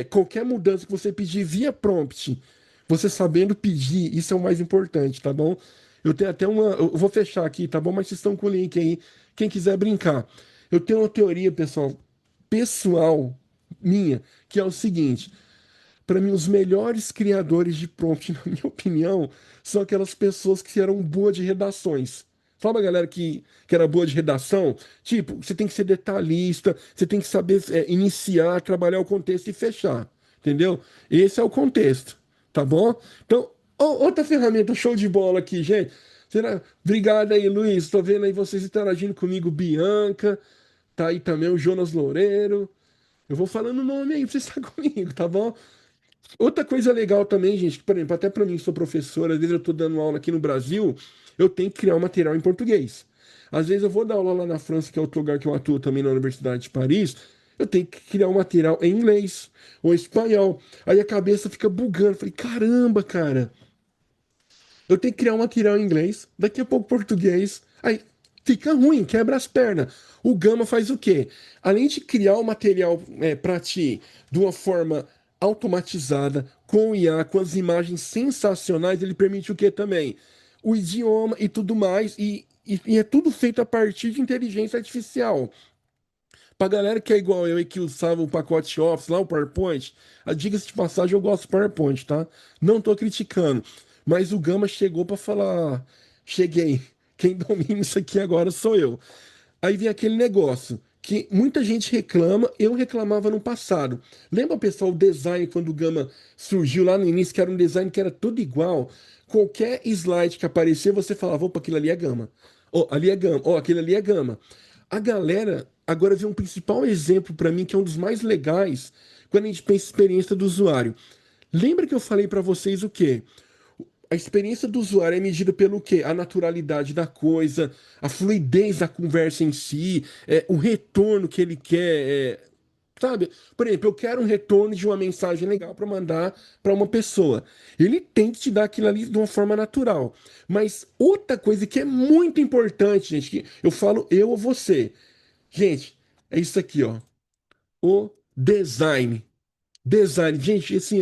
qualquer mudança que você pedir via prompt, você sabendo pedir, isso é o mais importante, tá bom? Eu tenho até eu vou fechar aqui, tá bom? Mas vocês estão com o link aí, quem quiser brincar. Eu tenho uma teoria, pessoal minha, que é o seguinte: para mim, os melhores criadores de prompt, na minha opinião, são aquelas pessoas que eram boas de redações. Sabe a galera que era boa de redação? Tipo, você tem que ser detalhista, você tem que saber iniciar, trabalhar o contexto e fechar. Entendeu? Esse é o contexto. tá bom? Então, outra ferramenta show de bola aqui, gente. Obrigado aí, Luiz. Tô vendo aí vocês interagindo comigo, Bianca, tá aí também o Jonas Loureiro. Eu vou falando o nome aí pra você estar comigo, tá bom? Outra coisa legal também, gente, que, por exemplo, até para mim, que sou professor, às vezes eu estou dando aula aqui no Brasil, eu tenho que criar um material em português. Às vezes eu vou dar aula lá na França, que é outro lugar que eu atuo também na Universidade de Paris, eu tenho que criar um material em inglês ou espanhol. Aí a cabeça fica bugando. Falei, caramba, cara. Eu tenho que criar um material em inglês, daqui a pouco português. Aí fica ruim, quebra as pernas. O Gama faz o quê? Além de criar o material para ti de uma forma automatizada, com IA, com as imagens sensacionais, ele permite o quê também? O idioma e tudo mais, e é tudo feito a partir de inteligência artificial. Pra galera que é igual eu e que usava o pacote Office lá, o PowerPoint, a diga-se de passagem, eu gosto do PowerPoint, tá? Não tô criticando. Mas o Gama chegou pra falar: cheguei. Quem domina isso aqui agora sou eu. Aí vem aquele negócio que muita gente reclama, eu reclamava no passado. Lembra, pessoal, o design quando o Gama surgiu lá no início, que era um design que era tudo igual? Qualquer slide que aparecia, você falava: opa, aquilo ali é Gama. Ó, ali é Gama. Ó, aquilo ali é Gama. A galera agora vê um principal exemplo para mim, que é um dos mais legais, quando a gente pensa em experiência do usuário. Lembra que eu falei para vocês o quê? A experiência do usuário é medida pelo quê? A naturalidade da coisa, a fluidez da conversa em si, o retorno que ele quer. Sabe? Por exemplo, eu quero um retorno de uma mensagem legal para mandar para uma pessoa. Ele tem que te dar aquilo ali de uma forma natural. Mas outra coisa que é muito importante, gente, que eu falo eu ou você. Gente, é isso aqui, ó. O design. Design, gente, assim,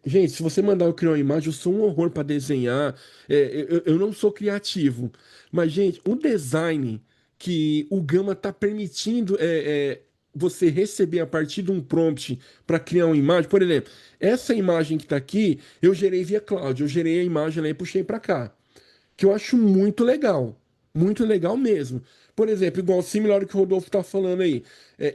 gente, se você mandar eu criar uma imagem, eu sou um horror para desenhar, eu não sou criativo, mas, gente, o design que o Gama tá permitindo você receber a partir de um prompt para criar uma imagem, por exemplo, essa imagem que tá aqui, eu gerei via cloud, eu gerei a imagem lá e puxei para cá que eu acho muito legal mesmo. Por exemplo, igual similar ao que o Rodolfo está falando aí,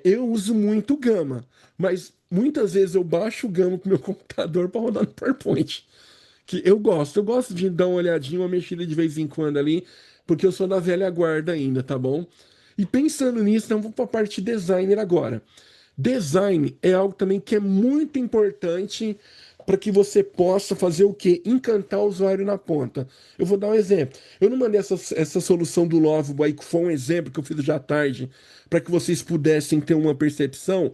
eu uso muito o Gama, mas muitas vezes eu baixo o Gama pro meu computador para rodar no PowerPoint. Que eu gosto de dar uma olhadinha, uma mexida de vez em quando ali, porque eu sou da velha guarda ainda, tá bom? E pensando nisso, então vamos para a parte designer agora. Design é algo também que é muito importante para que você possa fazer o quê? Encantar o usuário na ponta. Eu vou dar um exemplo. Eu não mandei essa solução do Loveboy, que foi um exemplo que eu fiz já à tarde, para que vocês pudessem ter uma percepção.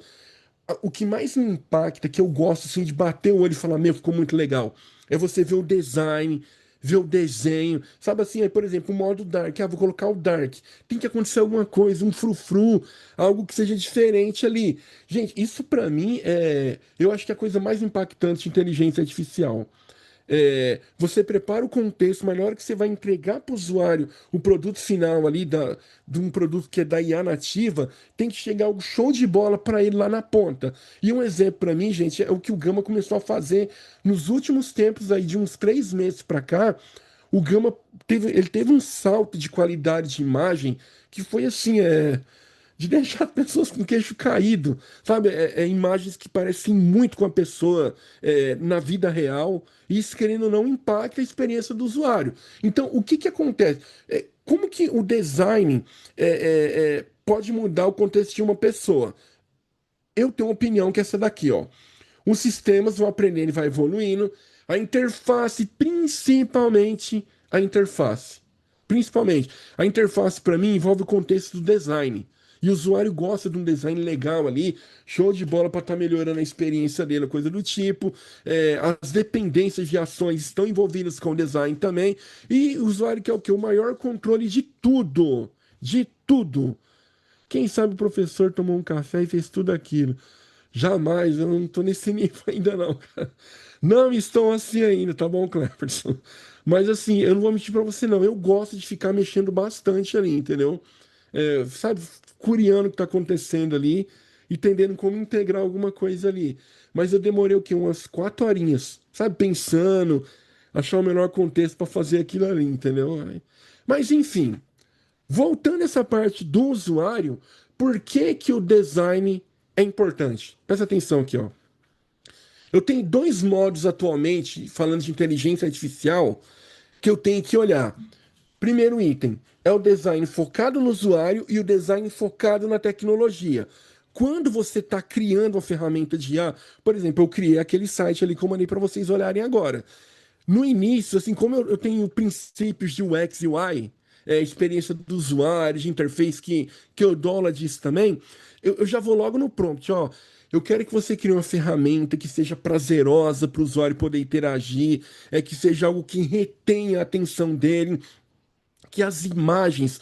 O que mais me impacta, que eu gosto assim, de bater o olho e falar, meu, ficou muito legal, é você ver o design, ver o desenho. Sabe assim, aí, por exemplo, o modo dark. Ah, vou colocar o dark. Tem que acontecer alguma coisa, um frufru, algo que seja diferente ali. Gente, isso pra mim eu acho que é a coisa mais impactante de inteligência artificial. Você prepara o contexto, mas na hora que você vai entregar para o usuário o produto final ali de um produto que é da IA nativa, tem que chegar algo show de bola para ele lá na ponta. E um exemplo para mim, gente, é o que o Gama começou a fazer nos últimos tempos aí, de uns 3 meses para cá. O Gama ele teve um salto de qualidade de imagem que foi assim, de deixar as pessoas com o queixo caído, sabe? Imagens que parecem muito com a pessoa na vida real, e isso, querendo ou não, impacta a experiência do usuário. Então, o que que acontece? Como que o design pode mudar o contexto de uma pessoa? Eu tenho uma opinião que é essa daqui, ó. Os sistemas vão aprendendo e vai evoluindo. A interface, principalmente a interface. Principalmente. A interface, para mim, envolve o contexto do design. E o usuário gosta de um design legal ali, show de bola para estar melhorando a experiência dele, coisa do tipo. As dependências de ações estão envolvidas com o design também. E o usuário quer o quê? O maior controle de tudo. De tudo. Quem sabe o professor tomou um café e fez tudo aquilo. Jamais, eu não tô nesse nível ainda não, cara. Não estou assim ainda, tá bom, Cleverson? Mas assim, eu não vou mentir pra você não. Eu gosto de ficar mexendo bastante ali, entendeu? Sabe, curiando o que tá acontecendo ali e entendendo como integrar alguma coisa ali. Mas eu demorei o quê? Umas 4 horinhas, sabe, pensando, achar o melhor contexto pra fazer aquilo ali, entendeu? Mas enfim, voltando a essa parte do usuário, por que que o design é importante? Presta atenção aqui, ó. Eu tenho dois modos atualmente, falando de inteligência artificial, que eu tenho que olhar. Primeiro item é o design focado no usuário e o design focado na tecnologia. Quando você está criando uma ferramenta de IA, por exemplo, eu criei aquele site ali que eu mandei para vocês olharem agora. No início, assim, como eu tenho princípios de UX e UI, experiência do usuário, de interface que eu dou aula disso também, eu já vou logo no prompt, ó. Eu quero que você crie uma ferramenta que seja prazerosa para o usuário poder interagir, que seja algo que retenha a atenção dele, que as imagens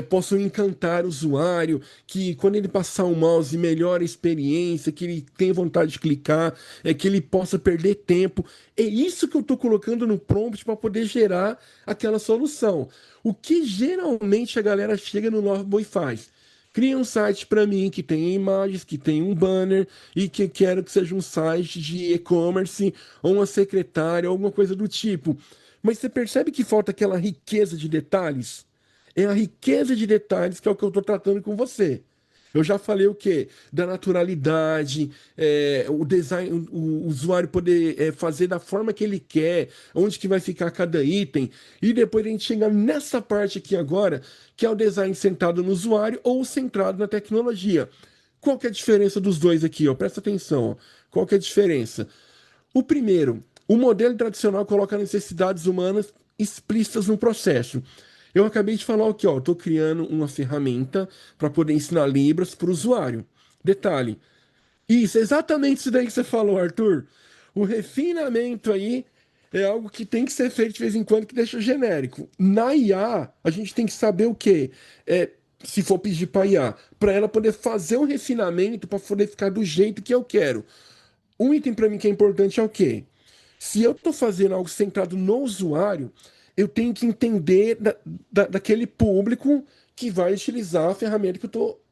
possam encantar o usuário, que quando ele passar o mouse melhore a experiência, que ele tenha vontade de clicar, que ele possa perder tempo. É isso que eu estou colocando no prompt para poder gerar aquela solução. O que geralmente a galera chega no Loveboy e faz? Cria um site para mim que tenha imagens, que tenha um banner e que quero que seja um site de e-commerce ou uma secretária, alguma coisa do tipo. Mas você percebe que falta aquela riqueza de detalhes? É a riqueza de detalhes que é o que eu estou tratando com você. Eu já falei o quê? Da naturalidade, o design, o usuário poder fazer da forma que ele quer, onde que vai ficar cada item. E depois a gente chega nessa parte aqui agora, que é o design centrado no usuário ou centrado na tecnologia. Qual que é a diferença dos dois aqui? Ó? Presta atenção. Ó. Qual que é a diferença? O primeiro, o modelo tradicional coloca necessidades humanas explícitas no processo. Eu acabei de falar aqui, ó, estou criando uma ferramenta para poder ensinar Libras para o usuário. Detalhe, isso, exatamente isso daí que você falou, Arthur. O refinamento aí é algo que tem que ser feito de vez em quando que deixa genérico. Na IA, a gente tem que saber o quê? Se for pedir para IA, para ela poder fazer um refinamento para poder ficar do jeito que eu quero. Um item para mim que é importante é o quê? Se eu estou fazendo algo centrado no usuário, eu tenho que entender daquele público que vai utilizar a ferramenta que eu estou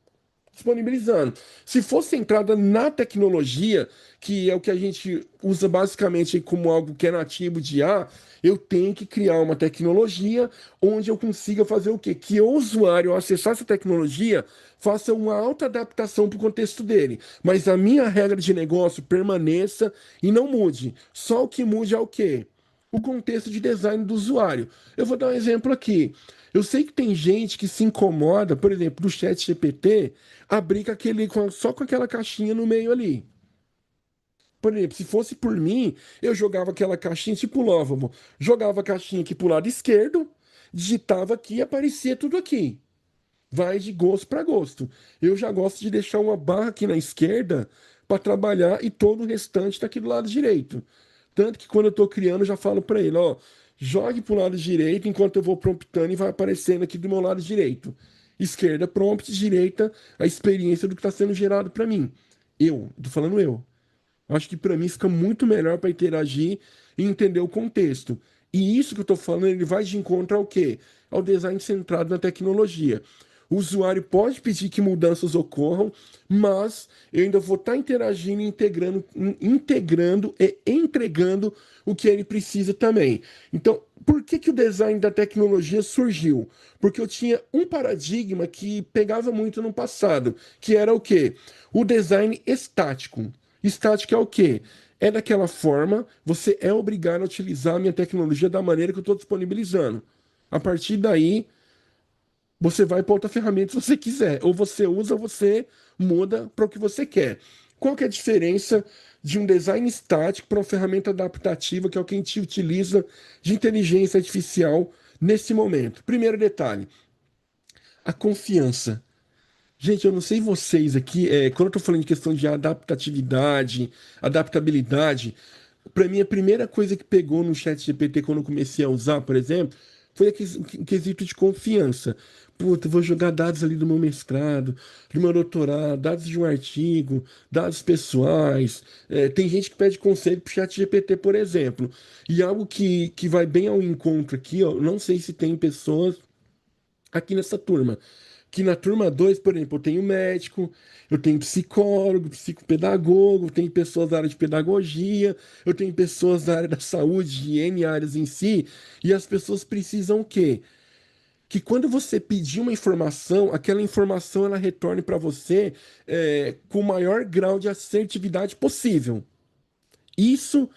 disponibilizando. Se for centrada na tecnologia, que é o que a gente usa basicamente como algo que é nativo de IA, eu tenho que criar uma tecnologia onde eu consiga fazer o quê? Que o usuário, ao acessar essa tecnologia, faça uma alta adaptação para o contexto dele. Mas a minha regra de negócio permaneça e não mude. Só o que mude é o quê? O contexto de design do usuário. Eu vou dar um exemplo aqui. Eu sei que tem gente que se incomoda, por exemplo, do chat GPT, abrir com só com aquela caixinha no meio ali. Por exemplo, se fosse por mim, eu jogava aquela caixinha tipo Lovable. Jogava a caixinha aqui pro lado esquerdo, digitava aqui e aparecia tudo aqui. Vai de gosto para gosto. Eu já gosto de deixar uma barra aqui na esquerda para trabalhar e todo o restante está aqui do lado direito. Tanto que quando eu estou criando, eu já falo para ele, ó, jogue para o lado direito enquanto eu vou promptando e vai aparecendo aqui do meu lado direito. Esquerda, prompt, direita, a experiência do que está sendo gerado para mim. Eu, tô falando eu. Acho que para mim fica muito melhor para interagir e entender o contexto. E isso que eu estou falando, ele vai de encontro ao quê? Ao design centrado na tecnologia. O usuário pode pedir que mudanças ocorram, mas eu ainda vou estar interagindo, integrando e entregando o que ele precisa também. Então, por que que o design da tecnologia surgiu? Porque eu tinha um paradigma que pegava muito no passado, que era o quê? O design estático. Estático é o quê? É daquela forma, você é obrigado a utilizar a minha tecnologia da maneira que eu estou disponibilizando. A partir daí, você vai para outra ferramenta se você quiser. Ou você usa, ou você muda para o que você quer. Qual que é a diferença de um design estático para uma ferramenta adaptativa, que é o que a gente utiliza de inteligência artificial nesse momento? Primeiro detalhe, a confiança. Gente, eu não sei vocês aqui, quando eu estou falando de questão de adaptatividade, adaptabilidade, para mim a primeira coisa que pegou no chat GPT quando eu comecei a usar, por exemplo, foi o quesito de confiança. Puta, eu vou jogar dados ali do meu mestrado, do meu doutorado, dados de um artigo, dados pessoais. Tem gente que pede conselho para o chat GPT, por exemplo. E algo que vai bem ao encontro aqui, ó, não sei se tem pessoas aqui nessa turma. Que na turma 2, por exemplo, eu tenho médico, eu tenho psicólogo, psicopedagogo, eu tenho pessoas da área de pedagogia, eu tenho pessoas da área da saúde, de N áreas em si, e as pessoas precisam o quê? Que quando você pedir uma informação, aquela informação ela retorne para você com o maior grau de assertividade possível. Isso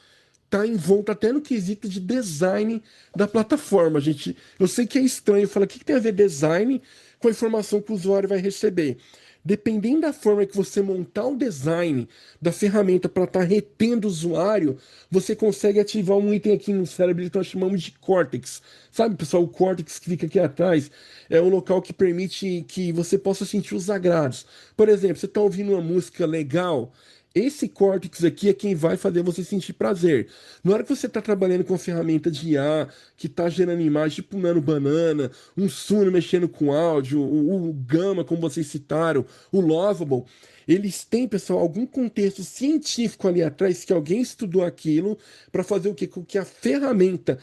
tá envolto até no quesito de design da plataforma, gente. Eu sei que é estranho falar o que que tem a ver design com a informação que o usuário vai receber. Dependendo da forma que você montar o design da ferramenta para estar retendo o usuário, você consegue ativar um item aqui no cérebro que nós chamamos de córtex. Sabe, pessoal, o córtex que fica aqui atrás é um local que permite que você possa sentir os agrados. Por exemplo, você está ouvindo uma música legal, esse córtex aqui é quem vai fazer você sentir prazer. Na hora que você está trabalhando com ferramenta de IA, que está gerando imagem, tipo um Nano Banana, um Suno mexendo com áudio, o Gama, como vocês citaram, o Lovable, eles têm, pessoal, algum contexto científico ali atrás que alguém estudou aquilo para fazer o quê? Com que a ferramenta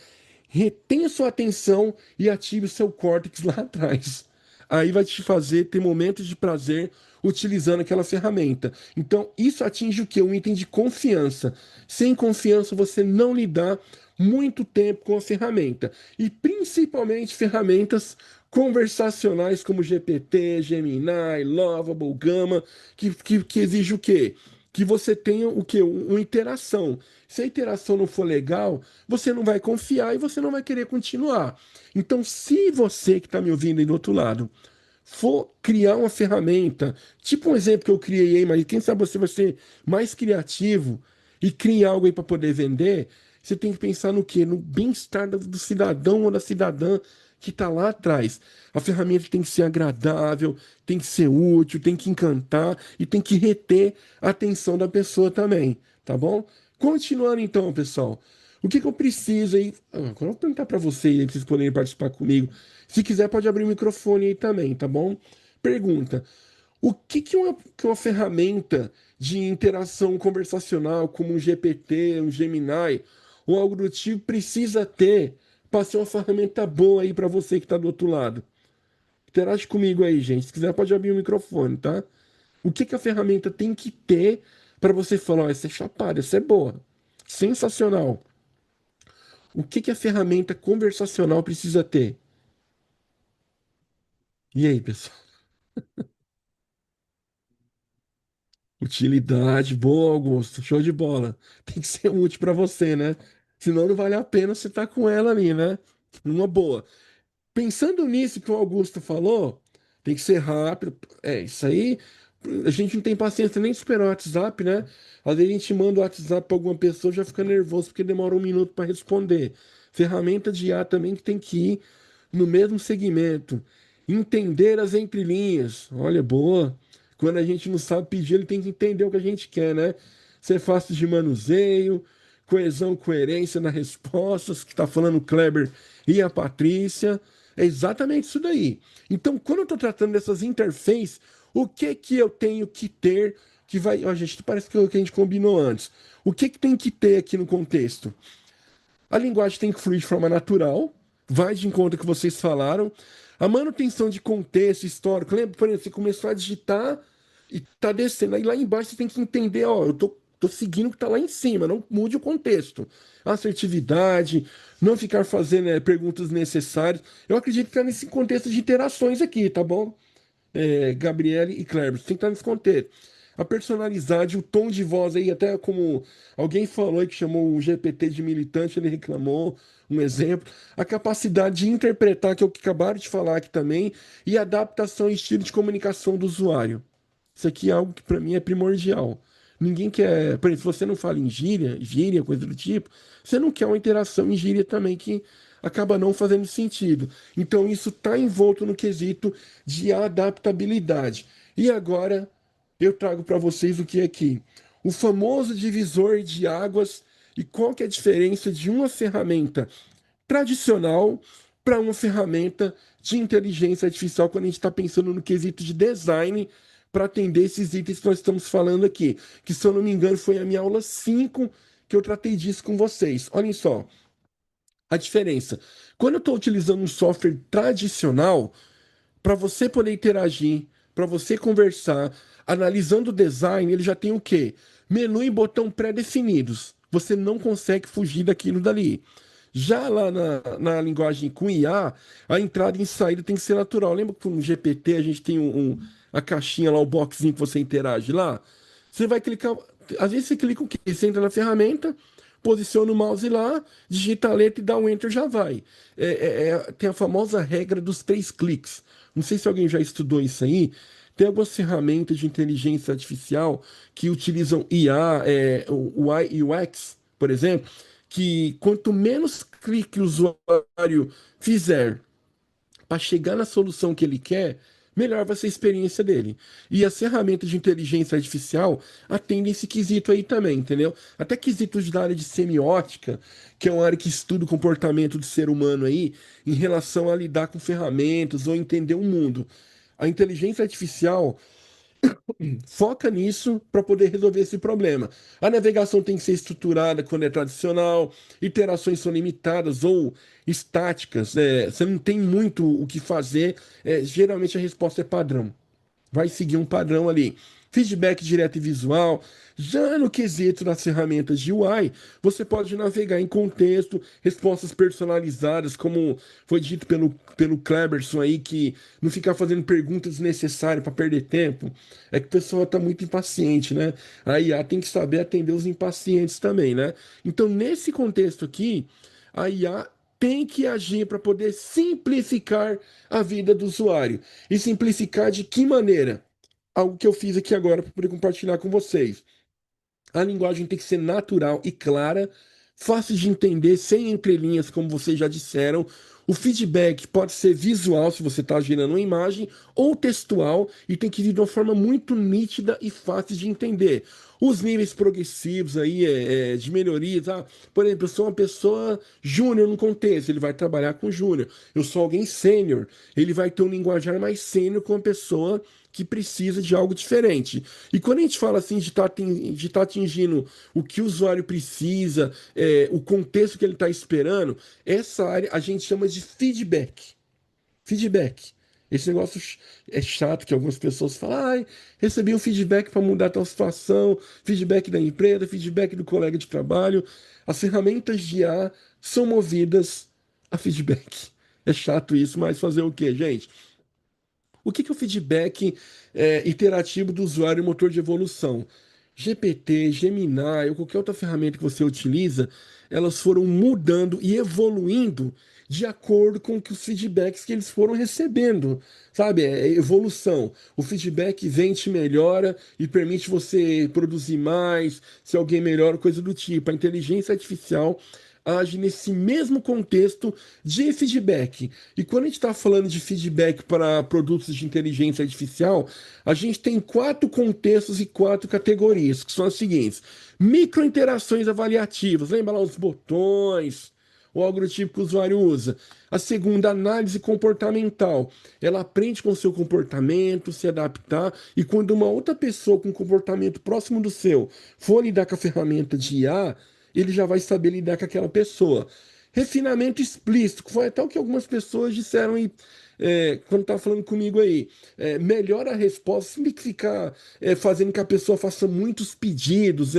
retenha sua atenção e ative o seu córtex lá atrás. Aí vai te fazer ter momentos de prazer utilizando aquela ferramenta. Então, isso atinge o quê? Um item de confiança. Sem confiança, você não lidar muito tempo com a ferramenta. E principalmente ferramentas conversacionais como GPT, Gemini, Lovable, Gama, que exige o quê? Que você tenha o quê? Uma interação. Se a interação não for legal, você não vai confiar e você não vai querer continuar. Então, se você que está me ouvindo aí do outro lado for criar uma ferramenta, tipo um exemplo que eu criei aí, mas quem sabe você vai ser mais criativo e criar algo aí para poder vender, você tem que pensar no quê? No bem-estar do cidadão ou da cidadã que está lá atrás. A ferramenta tem que ser agradável, tem que ser útil, tem que encantar e tem que reter a atenção da pessoa também, tá bom? Continuando então, pessoal. O que que eu preciso aí? Agora eu vou perguntar para vocês aí, pra vocês poderem participar comigo. Se quiser, pode abrir o microfone aí também, tá bom? Pergunta: o que que uma ferramenta de interação conversacional, como um GPT, um Gemini, ou algo do tipo, precisa ter para ser uma ferramenta boa aí para você que está do outro lado? Interage comigo aí, gente. Se quiser, pode abrir o microfone, tá? O que que a ferramenta tem que ter para você falar, ó, essa é chapada, essa é boa, sensacional. O que que a ferramenta conversacional precisa ter? E aí, pessoal? Utilidade, boa, Augusto, show de bola. Tem que ser útil para você, né? Senão não vale a pena você estar com ela ali, né? Numa boa. Pensando nisso que o Augusto falou, tem que ser rápido. É, isso aí, a gente não tem paciência nem de esperar o WhatsApp, né? Às vezes a gente manda o WhatsApp para alguma pessoa e já fica nervoso porque demora um minuto para responder. Ferramenta de IA também que tem que ir no mesmo segmento. Entender as entrelinhas. Olha, boa. Quando a gente não sabe pedir, ele tem que entender o que a gente quer, né? Ser fácil de manuseio, coesão, coerência nas respostas, que está falando o Kleber e a Patrícia. É exatamente isso daí. Então, quando eu estou tratando dessas interfaces, o que que eu tenho que ter que vai. Ó, gente, parece que é o que a gente combinou antes. O que que tem que ter aqui no contexto? A linguagem tem que fluir de forma natural, vai de encontro ao que vocês falaram. A manutenção de contexto histórico, lembra, por exemplo, você começou a digitar e tá descendo. Aí lá embaixo você tem que entender, ó, tô seguindo o que tá lá em cima, não mude o contexto. Assertividade, não ficar fazendo perguntas necessárias. Eu acredito que tá nesse contexto de interações aqui, tá bom? Gabriele e Kleber. Tem que estar nesse contexto. A personalidade, o tom de voz aí, até como alguém falou aí que chamou o GPT de militante, ele reclamou, um exemplo. A capacidade de interpretar, que é o que acabaram de falar aqui também, e a adaptação e estilo de comunicação do usuário. Isso aqui é algo que para mim é primordial. Ninguém quer, por exemplo, se você não fala em gíria, coisa do tipo, você não quer uma interação em gíria também que acaba não fazendo sentido. Então isso está envolto no quesito de adaptabilidade. E agora eu trago para vocês o que é aqui. O famoso divisor de águas e qual que é a diferença de uma ferramenta tradicional para uma ferramenta de inteligência artificial quando a gente está pensando no quesito de design para atender esses itens que nós estamos falando aqui. Que, se eu não me engano, foi a minha aula 5 que eu tratei disso com vocês. Olhem só a diferença. Quando eu estou utilizando um software tradicional, para você poder interagir, para você conversar, analisando o design, ele já tem o quê? Menu e botão pré-definidos. Você não consegue fugir daquilo dali. Já lá na linguagem com IA, a entrada e saída tem que ser natural. Lembra que no GPT a gente tem a caixinha lá, o boxinho que você interage lá? Você vai clicar. Às vezes você clica o quê? Você entra na ferramenta, posiciona o mouse lá, digita a letra e dá um enter, já vai. Tem a famosa regra dos 3 cliques. Não sei se alguém já estudou isso aí. Tem algumas ferramentas de inteligência artificial que utilizam IA, o UI e UX, por exemplo, que quanto menos clique o usuário fizer para chegar na solução que ele quer, melhor vai ser a experiência dele. E as ferramentas de inteligência artificial atendem esse quesito aí também, entendeu? Até quesitos da área de semiótica, que é uma área que estuda o comportamento do ser humano aí, em relação a lidar com ferramentas ou entender o mundo. A inteligência artificial foca nisso para poder resolver esse problema. A navegação tem que ser estruturada quando é tradicional, iterações são limitadas ou estáticas, você não tem muito o que fazer, geralmente a resposta é padrão, vai seguir um padrão ali. Feedback direto e visual. Já no quesito das ferramentas de UI, você pode navegar em contexto, respostas personalizadas, como foi dito pelo Kleberson aí, que não ficar fazendo perguntas desnecessárias para perder tempo. É que o pessoal está muito impaciente, né? A IA tem que saber atender os impacientes também, né? Então, nesse contexto aqui, a IA tem que agir para poder simplificar a vida do usuário. E simplificar de que maneira? Algo que eu fiz aqui agora para poder compartilhar com vocês. A linguagem tem que ser natural e clara, fácil de entender, sem entrelinhas, como vocês já disseram. O feedback pode ser visual, se você está gerando uma imagem, ou textual, e tem que vir de uma forma muito nítida e fácil de entender. Os níveis progressivos aí de melhorias, por exemplo, eu sou uma pessoa júnior no contexto, ele vai trabalhar com júnior. Eu sou alguém sênior, ele vai ter um linguajar mais sênior com uma pessoa que precisa de algo diferente. E quando a gente fala assim de tá atingindo o que o usuário precisa, o contexto que ele está esperando, essa área a gente chama de feedback. Feedback. Esse negócio é chato que algumas pessoas falam, ai, recebi um feedback para mudar tal situação, feedback da empresa, feedback do colega de trabalho. As ferramentas de IA são movidas a feedback. É chato isso, mas fazer o quê, gente? O que é o feedback iterativo do usuário e motor de evolução? GPT, Gemini ou qualquer outra ferramenta que você utiliza, elas foram mudando e evoluindo de acordo com os feedbacks que eles foram recebendo. Sabe? É evolução. O feedback vem, te melhora e permite você produzir mais, se alguém melhora, coisa do tipo. A inteligência artificial age nesse mesmo contexto de feedback. E quando a gente está falando de feedback para produtos de inteligência artificial, a gente tem 4 contextos e 4 categorias, que são as seguintes: microinterações avaliativas, lembra lá os botões, ou algo do tipo que o usuário usa. A segunda, análise comportamental. Ela aprende com o seu comportamento, se adaptar, e quando uma outra pessoa com um comportamento próximo do seu for lidar com a ferramenta de IA, ele já vai saber lidar com aquela pessoa. Refinamento explícito, que foi até o que algumas pessoas disseram aí, quando estava falando comigo aí. Melhora a resposta, sem que ficar fazendo que a pessoa faça muitos pedidos,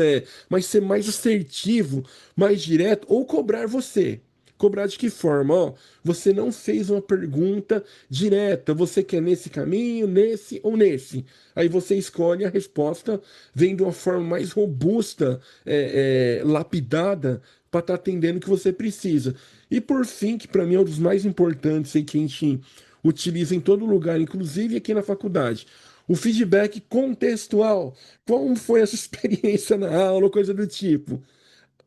mas ser mais assertivo, mais direto, ou cobrar você. Cobrar de que forma? Ó, você não fez uma pergunta direta. Você quer nesse caminho, nesse ou nesse? Aí você escolhe a resposta, vem de uma forma mais robusta, lapidada, para estar atendendo o que você precisa. E por fim, que para mim é um dos mais importantes e que a gente utiliza em todo lugar, inclusive aqui na faculdade. O feedback contextual. Como foi essa experiência na aula, coisa do tipo?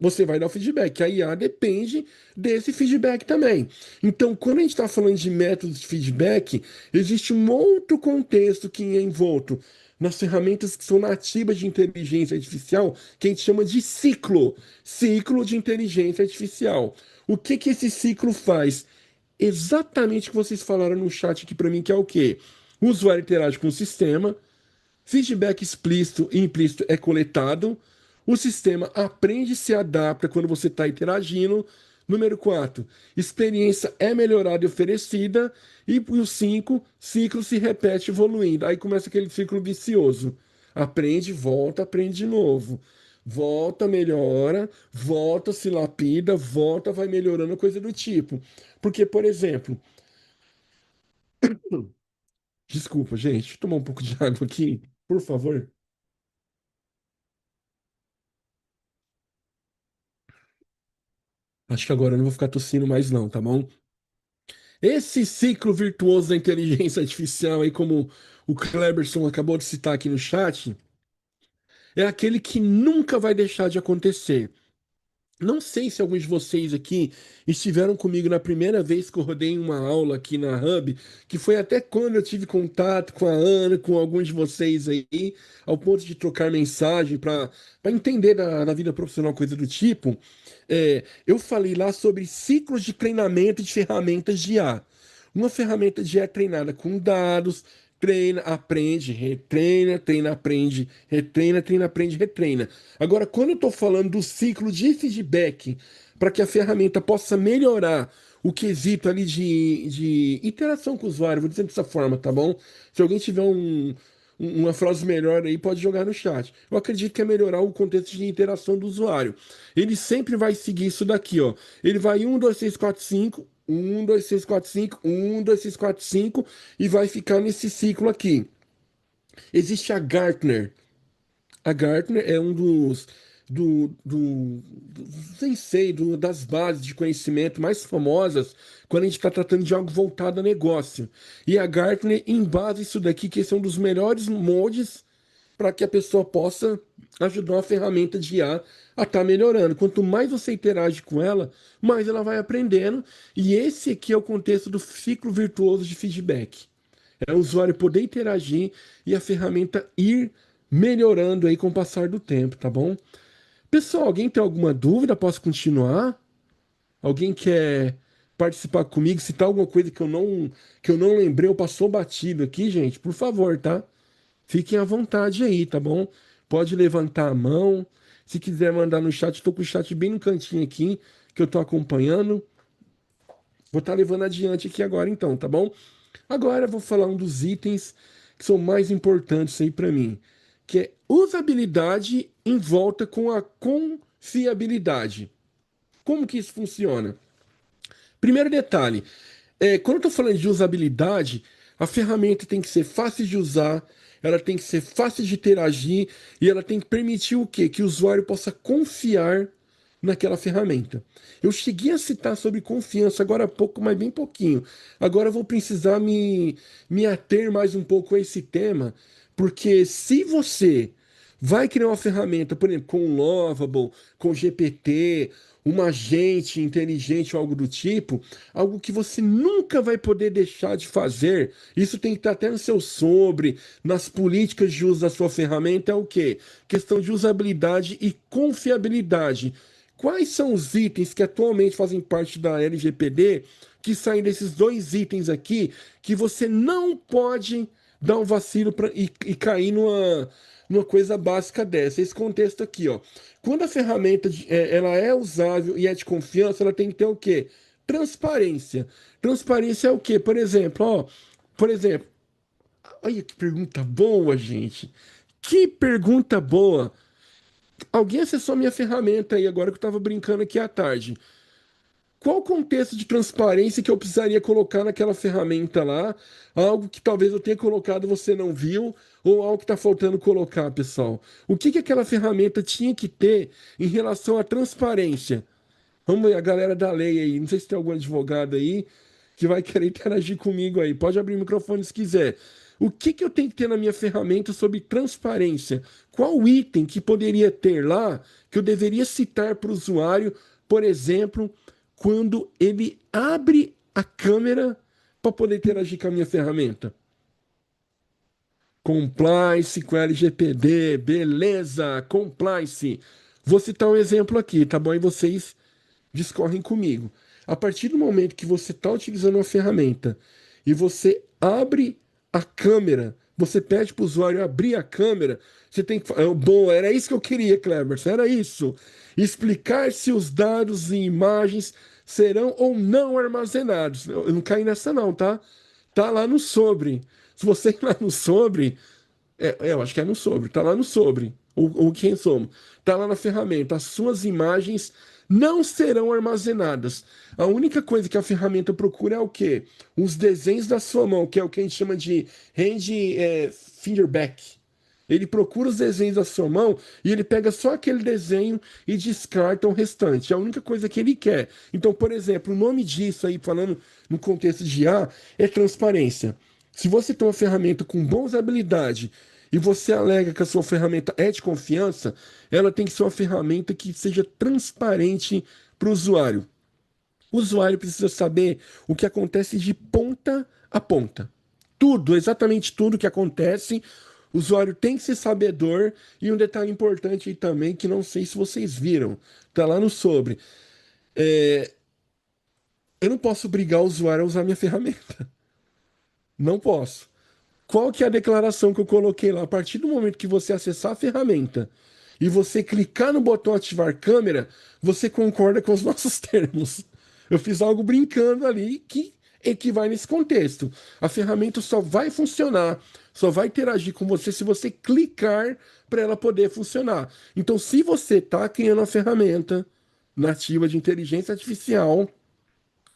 Você vai dar o feedback. A IA depende desse feedback também. Então, quando a gente está falando de métodos de feedback, existe um outro contexto que é envolto nas ferramentas que são nativas de inteligência artificial, que a gente chama de ciclo. Ciclo de inteligência artificial. O que que esse ciclo faz? Exatamente o que vocês falaram no chat aqui para mim, que é o quê? O usuário interage com o sistema, feedback explícito e implícito é coletado. O sistema aprende e se adapta quando você está interagindo. Número 4, experiência é melhorada e oferecida. E o 5, ciclo se repete evoluindo. Aí começa aquele ciclo vicioso. Aprende, volta, aprende de novo. Volta, melhora, volta, se lapida, volta, vai melhorando, coisa do tipo. Porque, por exemplo, desculpa, gente, deixa eu tomar um pouco de água aqui, por favor. Acho que agora eu não vou ficar tossindo mais não, tá bom? Esse ciclo virtuoso da inteligência artificial aí, como o Kleberson acabou de citar aqui no chat, é aquele que nunca vai deixar de acontecer. Não sei se alguns de vocês aqui estiveram comigo na primeira vez que eu rodei uma aula aqui na Hub, que foi até quando eu tive contato com a Ana, com alguns de vocês aí, ao ponto de trocar mensagem para entender da vida profissional, coisa do tipo. Eu falei lá sobre ciclos de treinamento de ferramentas de IA. Uma ferramenta de IA é treinada com dados, treina, aprende, retreina, treina, aprende, retreina, treina, aprende, retreina. Agora, quando eu estou falando do ciclo de feedback, para que a ferramenta possa melhorar o quesito ali de interação com o usuário, vou dizer dessa forma, tá bom? Se alguém tiver uma frase melhor aí, pode jogar no chat. Eu acredito que é melhorar o contexto de interação do usuário. Ele sempre vai seguir isso daqui, ó. Ele vai 1, 2, 3, 4, 5, 1, 2, 3, 4, 5, 1, 2, 3, 4, 5 e vai ficar nesse ciclo aqui. Existe a Gartner. A Gartner é um nem sei, das bases de conhecimento mais famosas quando a gente está tratando de algo voltado a negócio. E a Gartner embasa isso daqui, que esse é um dos melhores moldes para que a pessoa possa ajudar uma ferramenta de IA a estar melhorando. Quanto mais você interage com ela, mais ela vai aprendendo. E esse aqui é o contexto do ciclo virtuoso de feedback. É o usuário poder interagir e a ferramenta ir melhorando aí com o passar do tempo, tá bom? Pessoal, alguém tem alguma dúvida? Posso continuar? Alguém quer participar comigo? Se tá alguma coisa que eu não lembrei ou passou batido aqui, gente, por favor, tá? Fiquem à vontade aí, tá bom? Pode levantar a mão. Se quiser mandar no chat, estou com o chat bem no cantinho aqui, que eu estou acompanhando. Vou estar levando adiante aqui agora, então, tá bom? Agora eu vou falar um dos itens que são mais importantes aí para mim, que é usabilidade em volta com a confiabilidade. Como que isso funciona? Primeiro detalhe, quando eu estou falando de usabilidade, a ferramenta tem que ser fácil de usar, ela tem que ser fácil de interagir e ela tem que permitir o quê? Que o usuário possa confiar naquela ferramenta. Eu cheguei a citar sobre confiança agora há pouco, mas bem pouquinho. Agora eu vou precisar me ater mais um pouco a esse tema, porque se você vai criar uma ferramenta, por exemplo, com o Lovable, com o GPT, uma agente inteligente ou algo do tipo, algo que você nunca vai poder deixar de fazer. Isso tem que estar até no seu sobre, nas políticas de uso da sua ferramenta, é o quê? Questão de usabilidade e confiabilidade. Quais são os itens que atualmente fazem parte da LGPD que saem desses dois itens aqui que você não pode dar um vacilo e cair numa coisa básica dessa? Esse contexto aqui, ó. Quando a ferramenta ela é usável e é de confiança, ela tem que ter o quê? Transparência. Transparência é o quê? Por exemplo, olha que pergunta boa, gente. Que pergunta boa. Alguém acessou minha ferramenta aí agora que eu estava brincando aqui à tarde. Qual o contexto de transparência que eu precisaria colocar naquela ferramenta lá? Algo que talvez eu tenha colocado e você não viu, ou algo que está faltando colocar, pessoal? O que que aquela ferramenta tinha que ter em relação à transparência? Vamos ver, a galera da lei aí. Não sei se tem algum advogado aí que vai querer interagir comigo aí. Pode abrir o microfone se quiser. O que que eu tenho que ter na minha ferramenta sobre transparência? Qual item que poderia ter lá que eu deveria citar para o usuário, por exemplo, quando ele abre a câmera para poder interagir com a minha ferramenta? Compliance com LGPD, beleza, compliance. Vou citar um exemplo aqui, tá bom? E vocês discorrem comigo. A partir do momento que você está utilizando uma ferramenta e você abre a câmera, você pede para o usuário abrir a câmera, você tem que. Bom, era isso que eu queria, Kleber, era isso. Explicar se os dados e imagens serão ou não armazenados. Eu não caí nessa, não, tá? Tá lá no sobre. Se você ir lá no sobre, eu acho que é no sobre, tá lá no sobre, ou quem somos, tá lá na ferramenta. As suas imagens não serão armazenadas. A única coisa que a ferramenta procura é o quê? Os desenhos da sua mão, que é o que a gente chama de hand feedback. Ele procura os desenhos da sua mão e ele pega só aquele desenho e descarta o restante. É a única coisa que ele quer. Então, por exemplo, o nome disso aí, falando no contexto de IA, é transparência. Se você tem uma ferramenta com boa usabilidade e você alega que a sua ferramenta é de confiança, ela tem que ser uma ferramenta que seja transparente para o usuário. O usuário precisa saber o que acontece de ponta a ponta. Tudo, exatamente tudo que acontece, o usuário tem que ser sabedor. E um detalhe importante aí também, que não sei se vocês viram, tá lá no sobre. Eu não posso obrigar o usuário a usar minha ferramenta. Não posso. Qual que é a declaração que eu coloquei lá? A partir do momento que você acessar a ferramenta e você clicar no botão ativar câmera, você concorda com os nossos termos. Eu fiz algo brincando ali que equivale nesse contexto. A ferramenta só vai funcionar, só vai interagir com você se você clicar para ela poder funcionar. Então, se você está criando uma ferramenta nativa de inteligência artificial,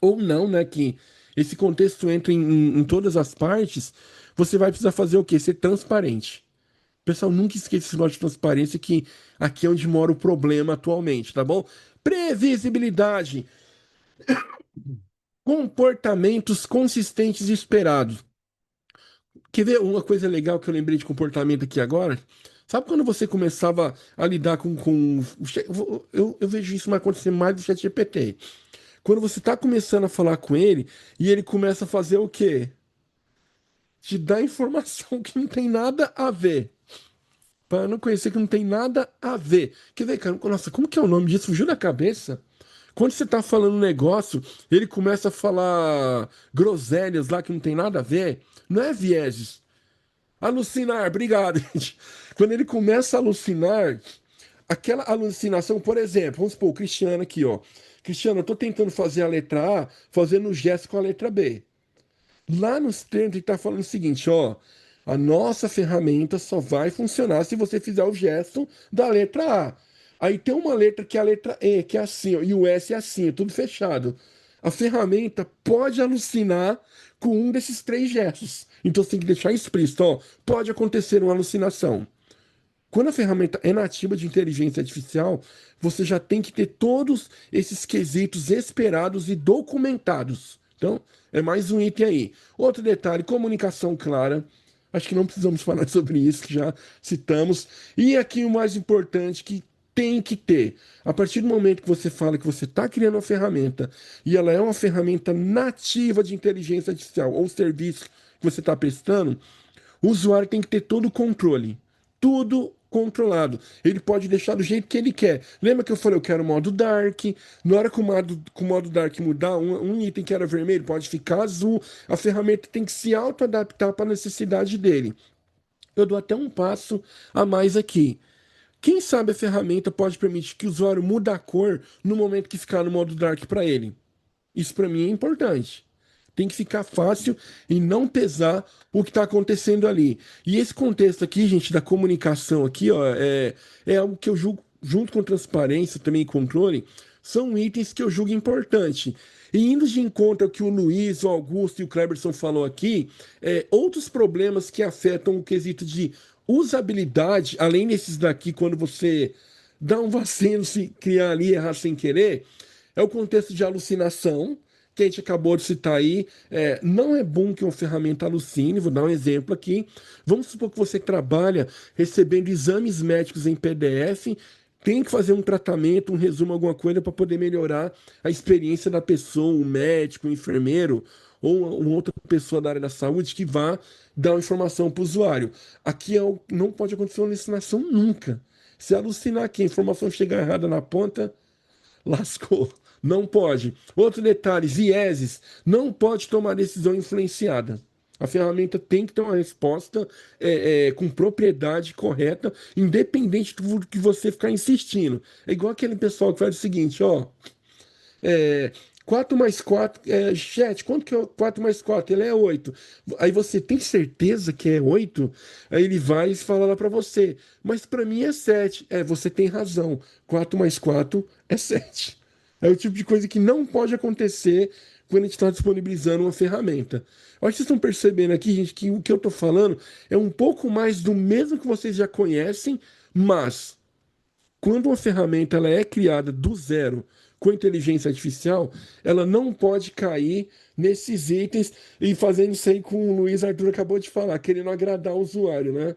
ou não, né? Que esse contexto entra em todas as partes, você vai precisar fazer o quê? Ser transparente. Pessoal, nunca esqueça esse negócio de transparência, que aqui é onde mora o problema atualmente, tá bom? Previsibilidade, comportamentos consistentes e esperados. Quer ver uma coisa legal que eu lembrei de comportamento aqui agora? Sabe quando você começava a lidar eu vejo isso acontecer mais do ChatGPT. Quando você está começando a falar com ele e ele começa a fazer o quê? Te dá informação que não tem nada a ver. Para não conhecer que não tem nada a ver. Quer ver, cara? Nossa, como que é o nome disso? Fugiu da cabeça? Quando você tá falando um negócio, ele começa a falar groselhas lá que não tem nada a ver. Não é vieses. Alucinar, obrigado, gente. Quando ele começa a alucinar, aquela alucinação, por exemplo, vamos supor, o Cristiano aqui, ó. Cristiano, eu tô tentando fazer a letra A, fazendo um gesto com a letra B. Lá nos termos ele está falando o seguinte, ó, a nossa ferramenta só vai funcionar se você fizer o gesto da letra A. Aí tem uma letra que é a letra E, que é assim, ó, e o S é assim, é tudo fechado. A ferramenta pode alucinar com um desses três gestos. Então você tem que deixar explícito, ó, pode acontecer uma alucinação. Quando a ferramenta é nativa de inteligência artificial, você já tem que ter todos esses quesitos esperados e documentados. Então, é mais um item aí. Outro detalhe, comunicação clara. Acho que não precisamos falar sobre isso, que já citamos. E aqui o mais importante que tem que ter. A partir do momento que você fala que você está criando uma ferramenta e ela é uma ferramenta nativa de inteligência artificial ou serviço que você está prestando, o usuário tem que ter todo o controle. Tudo controlado. Ele pode deixar do jeito que ele quer. Lembra que eu falei, eu quero o modo dark. Na hora que o modo dark mudar, um item que era vermelho pode ficar azul. A ferramenta tem que se auto-adaptar para a necessidade dele. Eu dou até um passo a mais aqui. Quem sabe a ferramenta pode permitir que o usuário mude a cor no momento que ficar no modo dark para ele. Isso para mim é importante. Tem que ficar fácil e não pesar o que está acontecendo ali. E esse contexto aqui, gente, da comunicação aqui, ó, é algo que eu julgo, junto com transparência também e controle, são itens que eu julgo importante. E indo de encontro ao que o Luiz, o Augusto e o Cleberson falou aqui, outros problemas que afetam o quesito de usabilidade, além desses daqui, quando você dá um vacilo, se criar ali e errar sem querer, é o contexto de alucinação, que a gente acabou de citar aí. Não é bom que uma ferramenta alucine, vou dar um exemplo aqui. Vamos supor que você trabalha recebendo exames médicos em PDF, tem que fazer um tratamento, um resumo, alguma coisa para poder melhorar a experiência da pessoa, o médico, o enfermeiro ou uma outra pessoa da área da saúde que vá dar uma informação para o usuário. Aqui não pode acontecer uma alucinação nunca. Se alucinar aqui, a informação chegar errada na ponta, lascou. Não pode. Outro detalhe, vieses. Não pode tomar decisão influenciada. A ferramenta tem que ter uma resposta com propriedade correta, independente do que você ficar insistindo. É igual aquele pessoal que faz o seguinte, ó. É, 4 mais 4, chat, quanto que é 4 mais 4? Ele é 8. Aí você tem certeza que é 8? Aí ele vai e fala lá para você. Mas para mim é 7. Você tem razão. 4 mais 4 é 7. É o tipo de coisa que não pode acontecer quando a gente está disponibilizando uma ferramenta. Eu acho que vocês estão percebendo aqui, gente, que o que eu estou falando é um pouco mais do mesmo que vocês já conhecem, mas quando uma ferramenta ela é criada do zero com inteligência artificial, ela não pode cair nesses itens e fazendo isso aí com o Luiz Arthur acabou de falar, querendo agradar o usuário, né?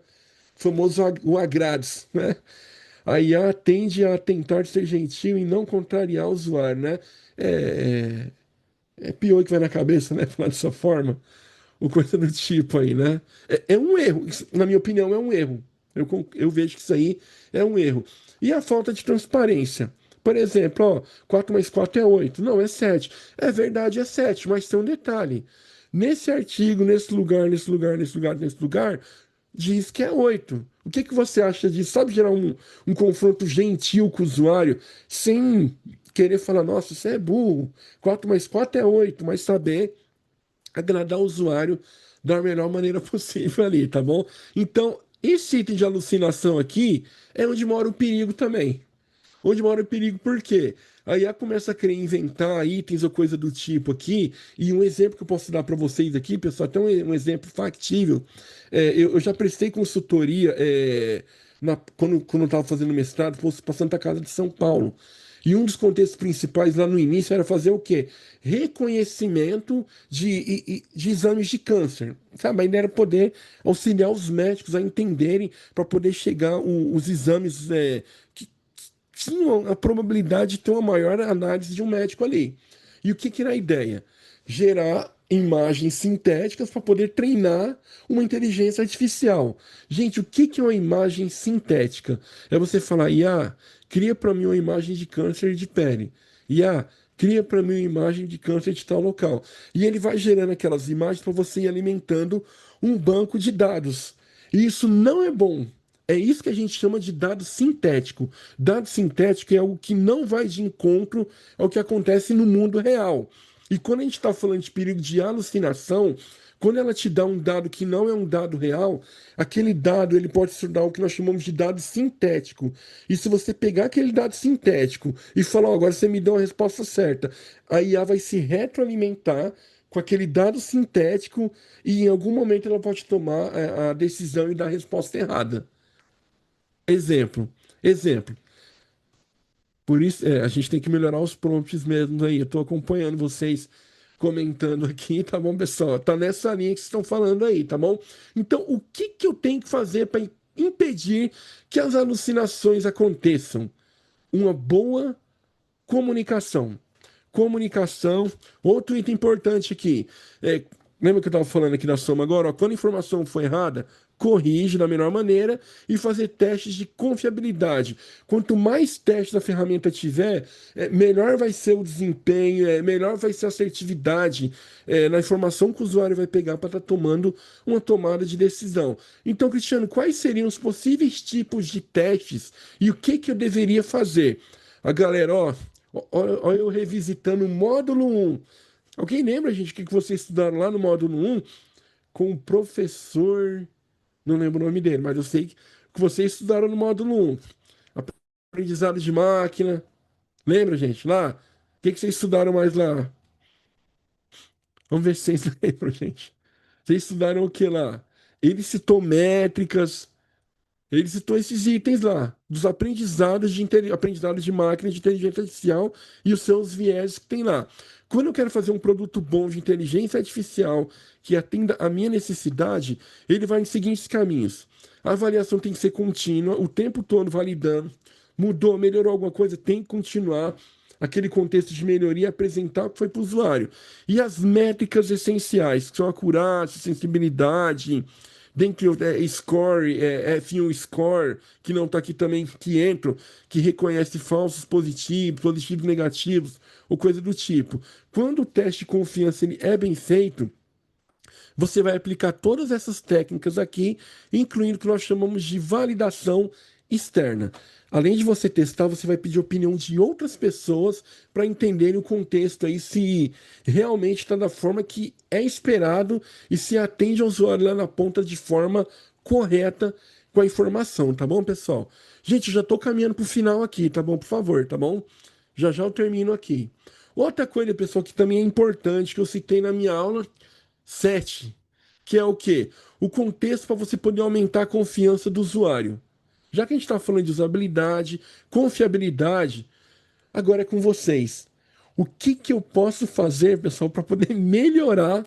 O famoso o agrades, né? A IA tende a tentar ser gentil e não contrariar o usuário, né? É, é pior que vai na cabeça, né? Falar dessa forma ou coisa do tipo aí, né? É um erro, na minha opinião, é um erro. Eu vejo que isso aí é um erro. E a falta de transparência. Por exemplo, ó, 4 mais 4 é 8. Não, é 7. É verdade, é 7, mas tem um detalhe. Nesse artigo, nesse lugar, nesse lugar, nesse lugar, nesse lugar, diz que é 8. O que que você acha disso? Sabe gerar um confronto gentil com o usuário, sem querer falar, nossa, você é burro. 4 mais 4 é 8, mas saber agradar o usuário da melhor maneira possível ali, tá bom? Então, esse item de alucinação aqui é onde mora o perigo também. Onde mora o perigo, por quê? A IA começa a querer inventar itens ou coisa do tipo aqui, e um exemplo que eu posso dar para vocês aqui, pessoal, até um exemplo factível. Eu já prestei consultoria quando eu estava fazendo mestrado, fosse para Santa Casa de São Paulo. E um dos contextos principais lá no início era fazer o quê? Reconhecimento de exames de câncer. Sabe? Ainda era poder auxiliar os médicos a entenderem para poder chegar os exames que tinham a probabilidade de ter uma maior análise de um médico ali. E o que que era a ideia? Gerar imagens sintéticas para poder treinar uma inteligência artificial. Gente, o que que é uma imagem sintética? É você falar, IA, cria para mim uma imagem de câncer de pele. IA, cria para mim uma imagem de câncer de tal local. E ele vai gerando aquelas imagens para você ir alimentando um banco de dados. E isso não é bom. É isso que a gente chama de dado sintético. Dado sintético é algo que não vai de encontro ao que acontece no mundo real. E quando a gente está falando de perigo de alucinação, quando ela te dá um dado que não é um dado real, aquele dado ele pode se tornar o que nós chamamos de dado sintético. E se você pegar aquele dado sintético e falar, "Ó, agora você me deu a resposta certa, a IA vai se retroalimentar com aquele dado sintético e em algum momento ela pode tomar a decisão e dar a resposta errada. Exemplo, exemplo. Por isso, a gente tem que melhorar os prompts mesmo aí. Eu tô acompanhando vocês comentando aqui, tá bom, pessoal? Tá nessa linha que vocês estão falando aí, tá bom? Então, o que que eu tenho que fazer para impedir que as alucinações aconteçam? Uma boa comunicação. Comunicação. Outro item importante aqui. Lembra que eu estava falando aqui da soma agora? Ó, quando a informação for errada, corrige da melhor maneira e fazer testes de confiabilidade. Quanto mais testes a ferramenta tiver, melhor vai ser o desempenho, melhor vai ser a assertividade na informação que o usuário vai pegar para estar tomando uma tomada de decisão. Então, Cristiano, quais seriam os possíveis tipos de testes e o que que eu deveria fazer? A galera, ó, eu revisitando o módulo um. Alguém lembra, gente, o que que vocês estudaram lá no módulo um com o professor. Não lembro o nome dele, mas eu sei que vocês estudaram no módulo um. Aprendizado de máquina. Lembra, gente? Lá? O que que vocês estudaram mais lá? Vamos ver se vocês lembram, gente. Vocês estudaram o que lá? Ele citou métricas. Ele citou esses itens lá, dos aprendizados de máquina de inteligência artificial e os seus viés que tem lá. Quando eu quero fazer um produto bom de inteligência artificial que atenda a minha necessidade, ele vai em seguintes caminhos. A avaliação tem que ser contínua, o tempo todo validando. Mudou, melhorou alguma coisa, tem que continuar aquele contexto de melhoria, apresentar o que foi para o usuário. E as métricas essenciais, que são acurácia, sensibilidade, dentre score, F1 score, que não está aqui também, que entram, que reconhece falsos positivos, positivos negativos, ou coisa do tipo. Quando o teste de confiança ele é bem feito, você vai aplicar todas essas técnicas aqui, incluindo o que nós chamamos de validação externa. Além de você testar, você vai pedir opinião de outras pessoas para entenderem o contexto aí, se realmente está da forma que é esperado e se atende ao usuário lá na ponta de forma correta com a informação, tá bom, pessoal? Gente, eu já estou caminhando para o final aqui, tá bom? Por favor, tá bom? Já já eu termino aqui. Outra coisa, pessoal, que também é importante, que eu citei na minha aula 7, que é o quê? O contexto para você poder aumentar a confiança do usuário. Já que a gente está falando de usabilidade, confiabilidade, agora é com vocês. O que que eu posso fazer, pessoal, para poder melhorar,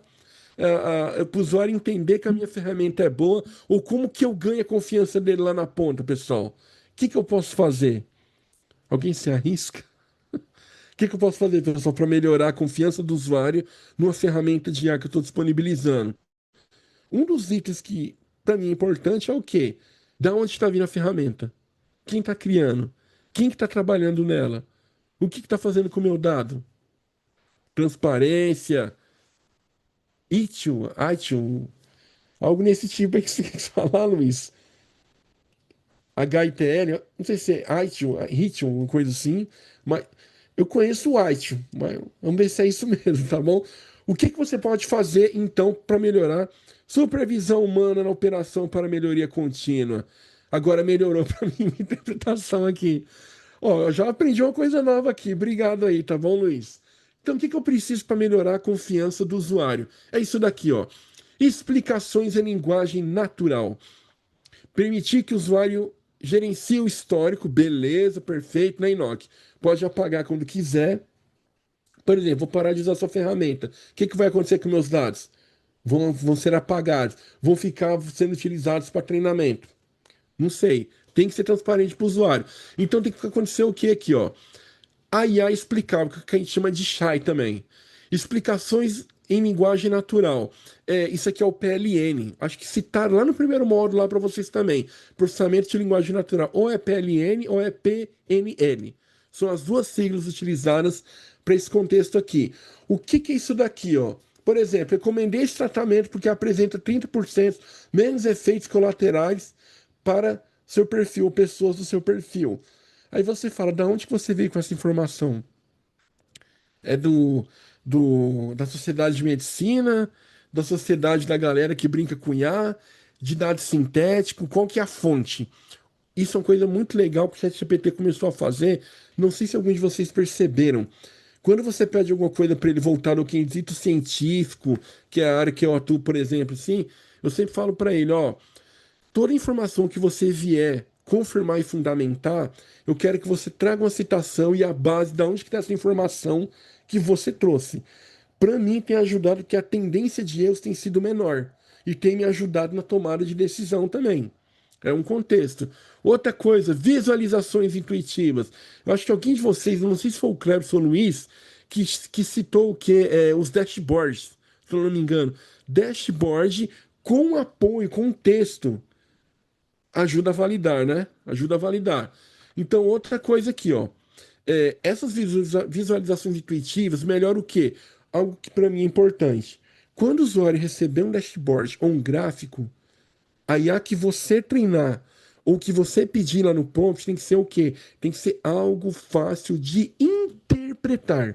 para o usuário entender que a minha ferramenta é boa, ou como que eu ganho a confiança dele lá na ponta, pessoal? O que que eu posso fazer? Alguém se arrisca? O que que eu posso fazer, pessoal, para melhorar a confiança do usuário numa ferramenta de IA que eu estou disponibilizando? Um dos itens que, para mim, é importante é o quê? Da onde está vindo a ferramenta? Quem está criando? Quem que está trabalhando nela? O que está fazendo com o meu dado? Transparência, ITIL, algo nesse tipo aí que você quer falar, Luiz. HITL, não sei se é ITIL, uma coisa assim, mas eu conheço o ITIL, mas vamos ver se é isso mesmo, tá bom? O que que você pode fazer, então, para melhorar supervisão humana na operação para melhoria contínua? Agora melhorou para mim a interpretação aqui. Ó, eu já aprendi uma coisa nova aqui. Obrigado aí, tá bom, Luiz? Então, o que que eu preciso para melhorar a confiança do usuário? É isso daqui, ó. Explicações em linguagem natural. Permitir que o usuário gerencie o histórico, beleza, perfeito, né, Enoch? Pode apagar quando quiser. Por exemplo, vou parar de usar sua ferramenta. O que que vai acontecer com meus dados? Vão ser apagados, vão ficar sendo utilizados para treinamento. Não sei. Tem que ser transparente para o usuário. Então tem que acontecer o que aqui, ó? A IA explicável, que a gente chama de SHAI também. Explicações em linguagem natural. Isso aqui é o PLN. Acho que citar lá no primeiro módulo lá para vocês também. Processamento de linguagem natural. Ou é PLN ou é PNL. São as duas siglas utilizadas para esse contexto aqui. O que que é isso daqui, ó? Por exemplo, recomendei esse tratamento porque apresenta 30% menos efeitos colaterais para seu perfil, ou pessoas do seu perfil. Aí você fala, da onde que você veio com essa informação? É da sociedade de medicina, da sociedade da galera que brinca com IA, de dados sintéticos, qual que é a fonte? Isso é uma coisa muito legal que o ChatGPT começou a fazer. Não sei se alguns de vocês perceberam. Quando você pede alguma coisa para ele voltar ao quesito científico, que é a área que eu atuo, por exemplo, assim, eu sempre falo para ele, ó, toda informação que você vier confirmar e fundamentar, eu quero que você traga uma citação e a base de onde que está essa informação que você trouxe. Para mim, tem ajudado que a tendência de erros tem sido menor e tem me ajudado na tomada de decisão também. É um contexto. Outra coisa, visualizações intuitivas. Eu acho que alguém de vocês, não sei se foi o Cleber ou o Luiz, que citou o que? Os dashboards, se eu não me engano. Dashboard com apoio, com texto ajuda a validar, né? Ajuda a validar. Então, outra coisa aqui, ó. Essas visualizações intuitivas melhora o quê? Algo que para mim é importante. Quando o usuário receber um dashboard ou um gráfico, a IA que você treinar ou que você pedir lá no prompt tem que ser o quê? Tem que ser algo fácil de interpretar.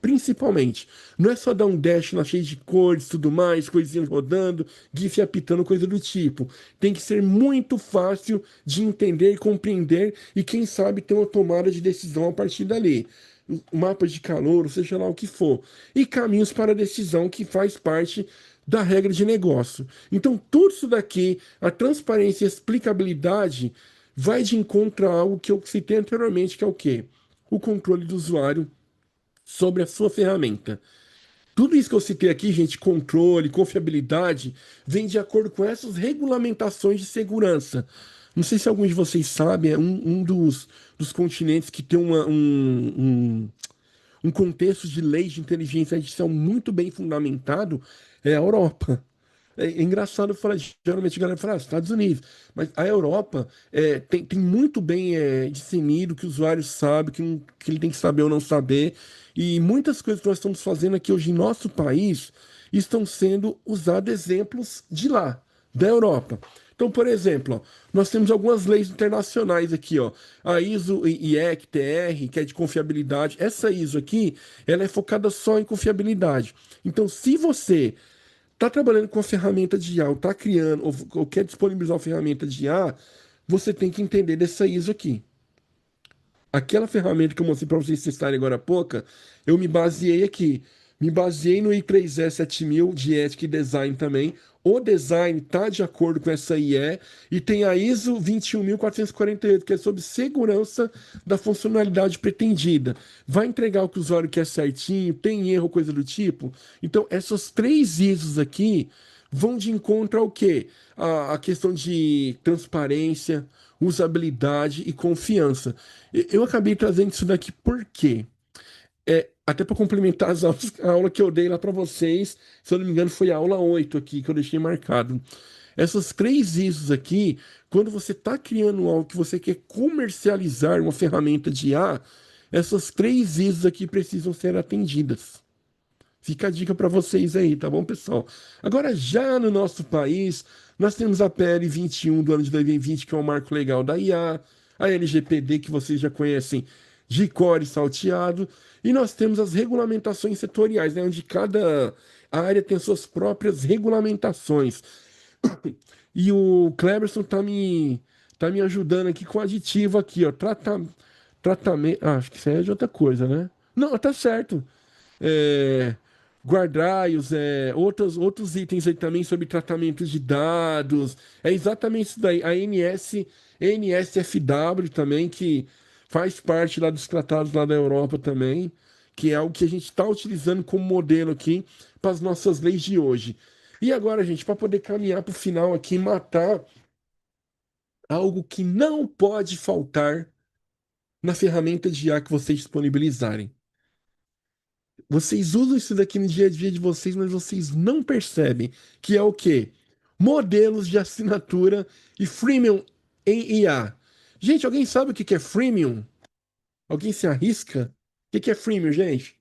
Principalmente, não é só dar um dash lá cheio de cores, tudo mais, coisinhas rodando, GIF apitando, coisa do tipo. Tem que ser muito fácil de entender e compreender e, quem sabe, ter uma tomada de decisão a partir dali. Mapa de calor, seja lá o que for. E caminhos para a decisão que faz parte da regra de negócio. Então, tudo isso daqui, a transparência e a explicabilidade, vai de encontro a algo que eu citei anteriormente, que é o quê? O controle do usuário sobre a sua ferramenta. Tudo isso que eu citei aqui, gente, controle, confiabilidade, vem de acordo com essas regulamentações de segurança. Não sei se alguns de vocês sabem, é um dos continentes que tem um contexto de leis de inteligência artificial muito bem fundamentado, é a Europa. É engraçado falar, geralmente a galera fala, Estados Unidos, mas a Europa tem muito bem discernido que o usuário sabe, que ele tem que saber ou não saber, e muitas coisas que nós estamos fazendo aqui hoje em nosso país estão sendo usados exemplos de lá, da Europa. Então, por exemplo, ó, nós temos algumas leis internacionais aqui, ó, a ISO IEC TR, que é de confiabilidade. Essa ISO aqui, ela é focada só em confiabilidade. Então, se você está trabalhando com a ferramenta de IA, ou está criando, ou quer disponibilizar uma ferramenta de IA, você tem que entender dessa ISO aqui. Aquela ferramenta que eu mostrei para vocês testarem agora há pouco, eu me baseei aqui. Me baseei no i3E 7000 de ética e design também. O design está de acordo com essa IE e tem a ISO 21448, que é sobre segurança da funcionalidade pretendida. Vai entregar o que o usuário quer certinho, tem erro, coisa do tipo. Então, essas três ISOs aqui vão de encontro ao quê? A questão de transparência, usabilidade e confiança. Eu acabei trazendo isso daqui por quê? Até para complementar as aulas, a aula que eu dei lá para vocês, se eu não me engano, foi a aula 8 aqui, que eu deixei marcado. Essas três ISOs aqui, quando você está criando algo que você quer comercializar uma ferramenta de IA, essas três ISOs aqui precisam ser atendidas. Fica a dica para vocês aí, tá bom, pessoal? Agora, já no nosso país, nós temos a PL 21 do ano de 2020, que é um marco legal da IA, a LGPD, que vocês já conhecem, de core salteado, e nós temos as regulamentações setoriais, né, onde cada área tem suas próprias regulamentações. E o Cleberson tá me ajudando aqui com aditivo aqui, ó. Tratamento. Ah, acho que isso aí é de outra coisa, né? Não, tá certo. É, guardrails, outros itens aí também sobre tratamento de dados. É exatamente isso daí. A NSFW também, que faz parte lá dos tratados lá da Europa também, que é o que a gente está utilizando como modelo aqui para as nossas leis de hoje. E agora, gente, para poder caminhar para o final aqui, matar algo que não pode faltar na ferramenta de IA que vocês disponibilizarem. Vocês usam isso daqui no dia a dia de vocês, mas vocês não percebem que é o quê? Modelos de assinatura e freemium em IA. Gente, alguém sabe o que é freemium? Alguém se arrisca? O que é freemium, gente?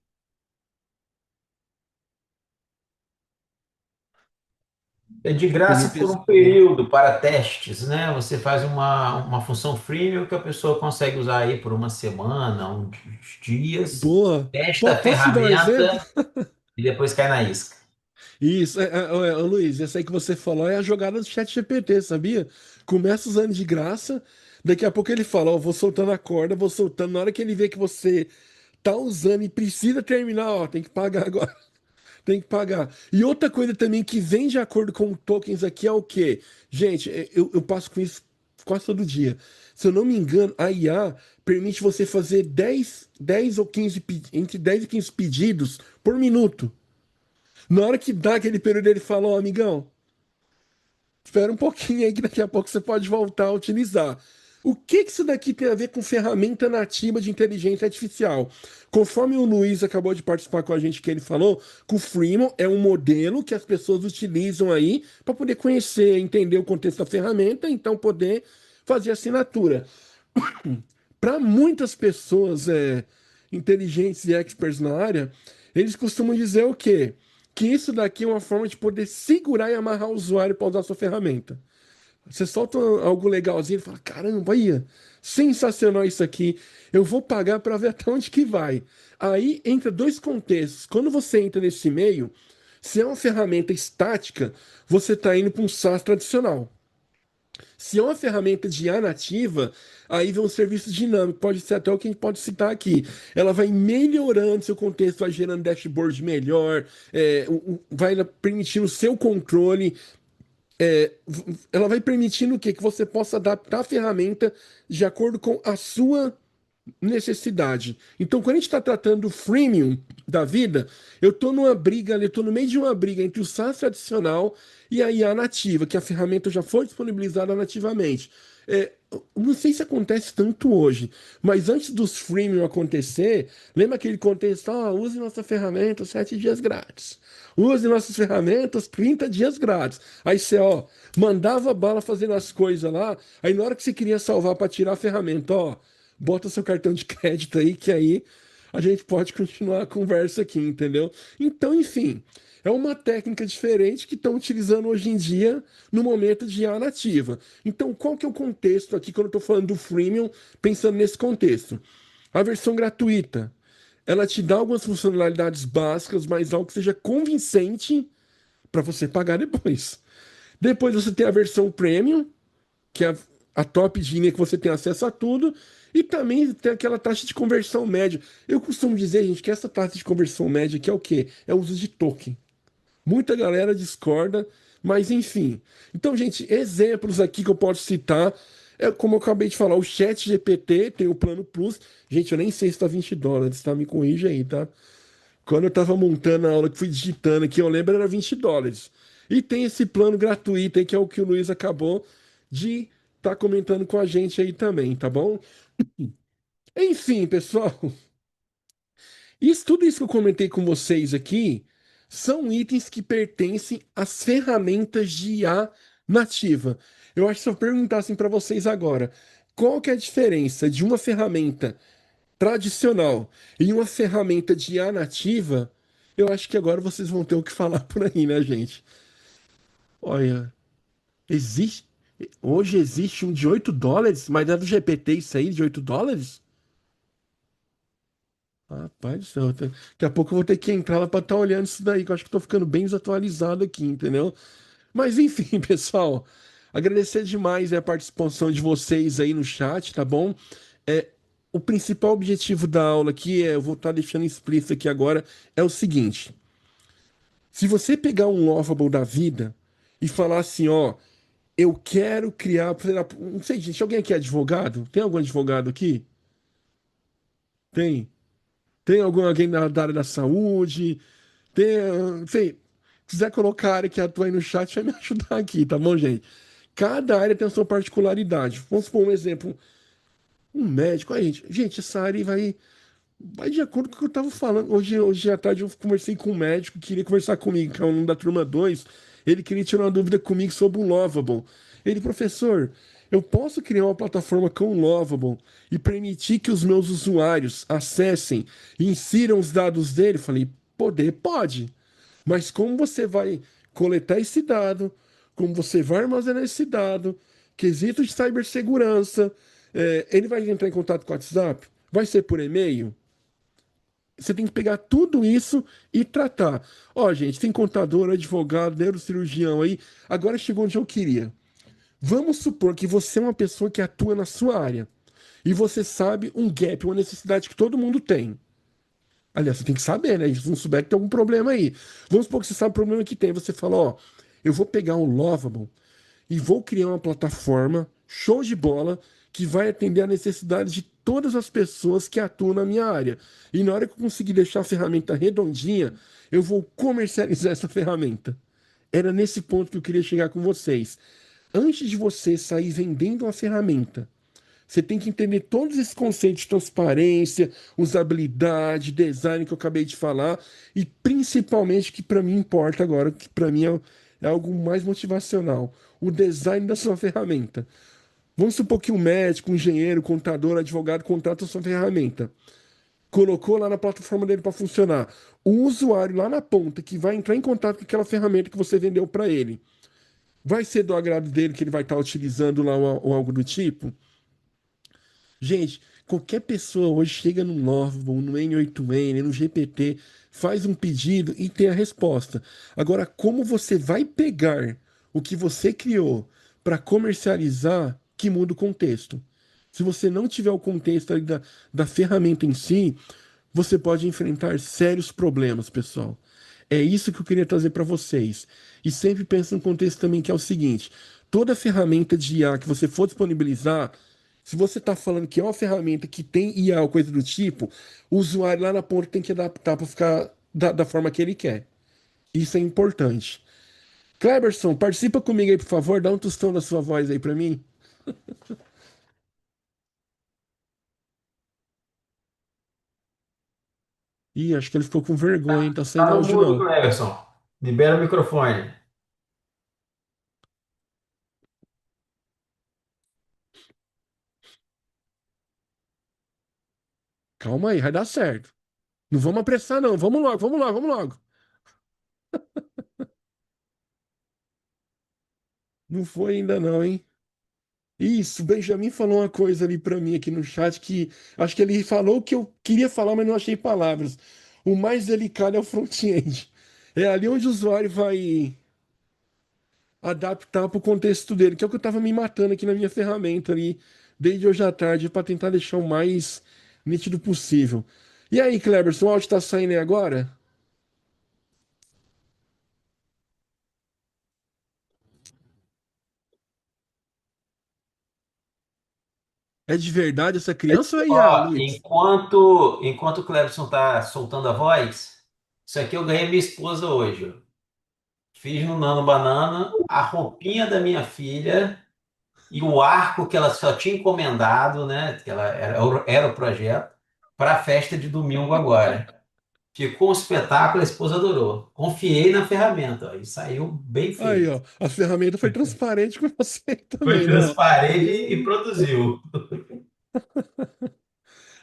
É de Freemium, graça por um período para testes, né? Você faz uma função freemium que a pessoa consegue usar aí por uma semana, uns dias, boa. testa a Posso te dar um exemplo? ferramenta e depois cai na isca. Isso, Luiz, essa aí que você falou é a jogada do chat GPT, sabia? Começa usando de graça, daqui a pouco ele fala, ó, vou soltando a corda, vou soltando, na hora que ele vê que você tá usando e precisa terminar, ó, tem que pagar agora, tem que pagar. E outra coisa também que vem de acordo com tokens aqui é o quê? Gente, eu passo com isso quase todo dia. Se eu não me engano, a IA permite você fazer 10 ou 15, entre 10 e 15 pedidos por minuto. Na hora que dá aquele período, ele fala, ó, amigão, espera um pouquinho aí que daqui a pouco você pode voltar a utilizar. O que que isso daqui tem a ver com ferramenta nativa de inteligência artificial? Conforme o Luiz acabou de participar com a gente, que ele falou, que o Freemon é um modelo que as pessoas utilizam aí para poder conhecer, entender o contexto da ferramenta, então poder fazer assinatura. Para muitas pessoas inteligentes e experts na área, eles costumam dizer o quê? Que isso daqui é uma forma de poder segurar e amarrar o usuário para usar a sua ferramenta. Você solta algo legalzinho e fala: caramba, aí, sensacional isso aqui. Eu vou pagar para ver até onde que vai. Aí entra dois contextos. Quando você entra nesse meio, se é uma ferramenta estática, você está indo para um SaaS tradicional. Se é uma ferramenta de IA nativa, aí vem um serviço dinâmico, pode ser até o que a gente pode citar aqui. Ela vai melhorando seu contexto, vai gerando dashboard melhor, vai permitindo o seu controle, ela vai permitindo o quê? Que você possa adaptar a ferramenta de acordo com a sua necessidade. Então, quando a gente está tratando do freemium da vida, eu estou numa briga, eu estou no meio de uma briga entre o SaaS tradicional e a IA nativa, que a ferramenta já foi disponibilizada nativamente. Não sei se acontece tanto hoje, mas antes dos freemium acontecer, lembra aquele contexto, use nossa ferramenta 7 dias grátis. Use nossas ferramentas 30 dias grátis. Aí você, mandava bala fazendo as coisas lá, aí na hora que você queria salvar para tirar a ferramenta, bota seu cartão de crédito aí, que aí a gente pode continuar a conversa aqui, entendeu? Então, enfim, é uma técnica diferente que estão utilizando hoje em dia no momento de IA nativa. Então, qual que é o contexto aqui quando eu estou falando do freemium, pensando nesse contexto? A versão gratuita, ela te dá algumas funcionalidades básicas, mas algo que seja convincente para você pagar depois. Depois você tem a versão premium, que é a top de linha que você tem acesso a tudo. E também tem aquela taxa de conversão média. Eu costumo dizer, gente, que essa taxa de conversão média que é o quê? É o uso de token. Muita galera discorda, mas enfim. Então, gente, exemplos aqui que eu posso citar. É como eu acabei de falar, o Chat GPT tem o plano Plus. Gente, eu nem sei se tá US$ 20, tá? Me corrija aí, tá? Quando eu tava montando a aula, que fui digitando aqui, eu lembro, era US$ 20. E tem esse plano gratuito aí, que é o que o Luiz acabou de estar comentando com a gente aí também, tá bom? Enfim, pessoal, tudo isso que eu comentei com vocês aqui são itens que pertencem às ferramentas de IA nativa. Eu acho que se eu perguntassem para vocês agora, qual que é a diferença de uma ferramenta tradicional e uma ferramenta de IA nativa, eu acho que agora vocês vão ter o que falar por aí, né, gente? Olha, existe. Hoje existe um de US$ 8, mas é do GPT isso aí, de US$ 8? Rapaz do céu, daqui a pouco eu vou ter que entrar lá para estar olhando isso daí, que eu acho que estou ficando bem desatualizado aqui, entendeu? Mas enfim, pessoal, agradecer demais a participação de vocês aí no chat, tá bom? É, o principal objetivo da aula aqui, eu vou estar deixando explícito aqui agora, é o seguinte: se você pegar um Lovable da vida e falar assim, ó, eu quero criar, sei lá, não sei, gente, alguém aqui é advogado? Tem algum advogado aqui? Tem? Tem alguém da área da saúde? Tem, sei, se quiser colocar a área que atua aí no chat, vai me ajudar aqui, tá bom, gente? Cada área tem a sua particularidade. Vamos supor um exemplo, um médico. Aí, gente, essa área vai de acordo com o que eu estava falando. Hoje à tarde eu conversei com um médico que queria conversar comigo, que é um aluno da turma 2. Ele queria tirar uma dúvida comigo sobre o Lovable. Ele, professor, eu posso criar uma plataforma com o Lovable e permitir que os meus usuários acessem e insiram os dados dele? Eu falei, poder, pode. Mas como você vai coletar esse dado, como você vai armazenar esse dado, quesito de cibersegurança, ele vai entrar em contato com o WhatsApp? Vai ser por e-mail? Você tem que pegar tudo isso e tratar. Ó, gente, tem contador, advogado, neurocirurgião aí. Agora chegou onde eu queria. Vamos supor que você é uma pessoa que atua na sua área e você sabe um gap, uma necessidade que todo mundo tem. Aliás, você tem que saber, né? Se não souber que tem algum problema aí. Vamos supor que você sabe o problema que tem. Você fala, ó, eu vou pegar um Lovable e vou criar uma plataforma show de bola que vai atender a necessidade de todas as pessoas que atuam na minha área. E na hora que eu conseguir deixar a ferramenta redondinha, eu vou comercializar essa ferramenta. Era nesse ponto que eu queria chegar com vocês. Antes de você sair vendendo uma ferramenta, você tem que entender todos esses conceitos de transparência, usabilidade, design que eu acabei de falar, e principalmente que para mim importa agora, que para mim é algo mais motivacional, o design da sua ferramenta. Vamos supor que um médico, um engenheiro, contador, advogado contrata a sua ferramenta. Colocou lá na plataforma dele para funcionar. O usuário lá na ponta que vai entrar em contato com aquela ferramenta que você vendeu para ele, vai ser do agrado dele que ele vai estar utilizando lá ou algo do tipo? Gente, qualquer pessoa hoje chega no Norval, no N8N, no GPT, faz um pedido e tem a resposta. Agora, como você vai pegar o que você criou para comercializar, que muda o contexto. Se você não tiver o contexto ali da ferramenta em si, você pode enfrentar sérios problemas, pessoal. É isso que eu queria trazer para vocês. E sempre pensa no contexto também que é o seguinte: toda ferramenta de IA que você for disponibilizar, se você está falando que é uma ferramenta que tem IA ou coisa do tipo, o usuário lá na ponta tem que adaptar para ficar da forma que ele quer. Isso é importante. Kleberson, participa comigo aí, por favor. Dá um tostão da sua voz aí para mim. Ih, acho que ele ficou com vergonha, hein? Tá sem Tá no áudio mudo, não. Cleverson. Libera o microfone. Calma aí, vai dar certo. Não vamos apressar, não. Vamos logo, vamos logo, vamos logo. Não foi ainda não, hein? Isso, o Benjamin falou uma coisa ali pra mim aqui no chat que acho que ele falou o que eu queria falar, mas não achei palavras. O mais delicado é o front-end. É ali onde o usuário vai adaptar para o contexto dele, que é o que eu estava me matando aqui na minha ferramenta ali. desde hoje à tarde para tentar deixar o mais nítido possível. E aí, Kleberson, o áudio tá saindo aí agora? É de verdade essa criança ou é IA, Ó, Luiz? enquanto o Clebson tá soltando a voz, isso aqui eu ganhei minha esposa hoje, ó. Fiz no Nano Banana a roupinha da minha filha e o arco que ela só tinha encomendado, né? Que ela era o projeto, para a festa de domingo agora. Ficou um espetáculo, a esposa adorou. Confiei na ferramenta, ó, e saiu bem Aí, feito. ó, a ferramenta foi transparente com você Foi também, né? Ó. transparente e produziu.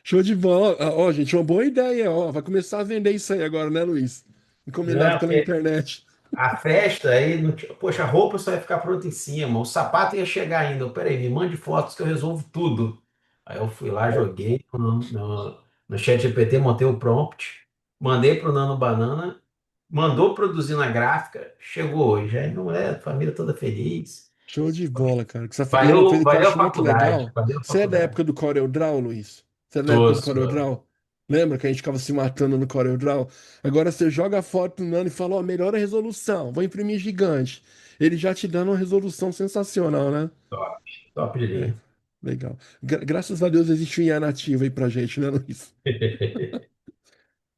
Show de bola. Ó, gente, uma boa ideia, ó. Vai começar a vender isso aí agora, né, Luiz? Encomendado Né? pela Porque internet. a festa aí, poxa, a roupa só ia ficar pronta em cima, o sapato ia chegar ainda. Peraí, me mande fotos que eu resolvo tudo. Aí eu fui lá, joguei no chat GPT, montei o prompt, mandei pro Nano Banana, mandou produzir na gráfica, chegou hoje. Aí não é, a família toda feliz. Show de bola, cara. E uma Valeu, coisa que eu valeu a acho muito faculdade, legal, valeu a você é da faculdade. época do CorelDRAW, Luiz? Você é da época do Tosco. CorelDRAW? Lembra que a gente ficava se matando no CorelDRAW? Agora você joga a foto no Nano e fala, ó, melhora a resolução, vou imprimir gigante. Ele já te dando uma resolução sensacional, né? Top, top de É, linha. legal. Graças a Deus existe um IA nativo aí pra gente, né, Luiz?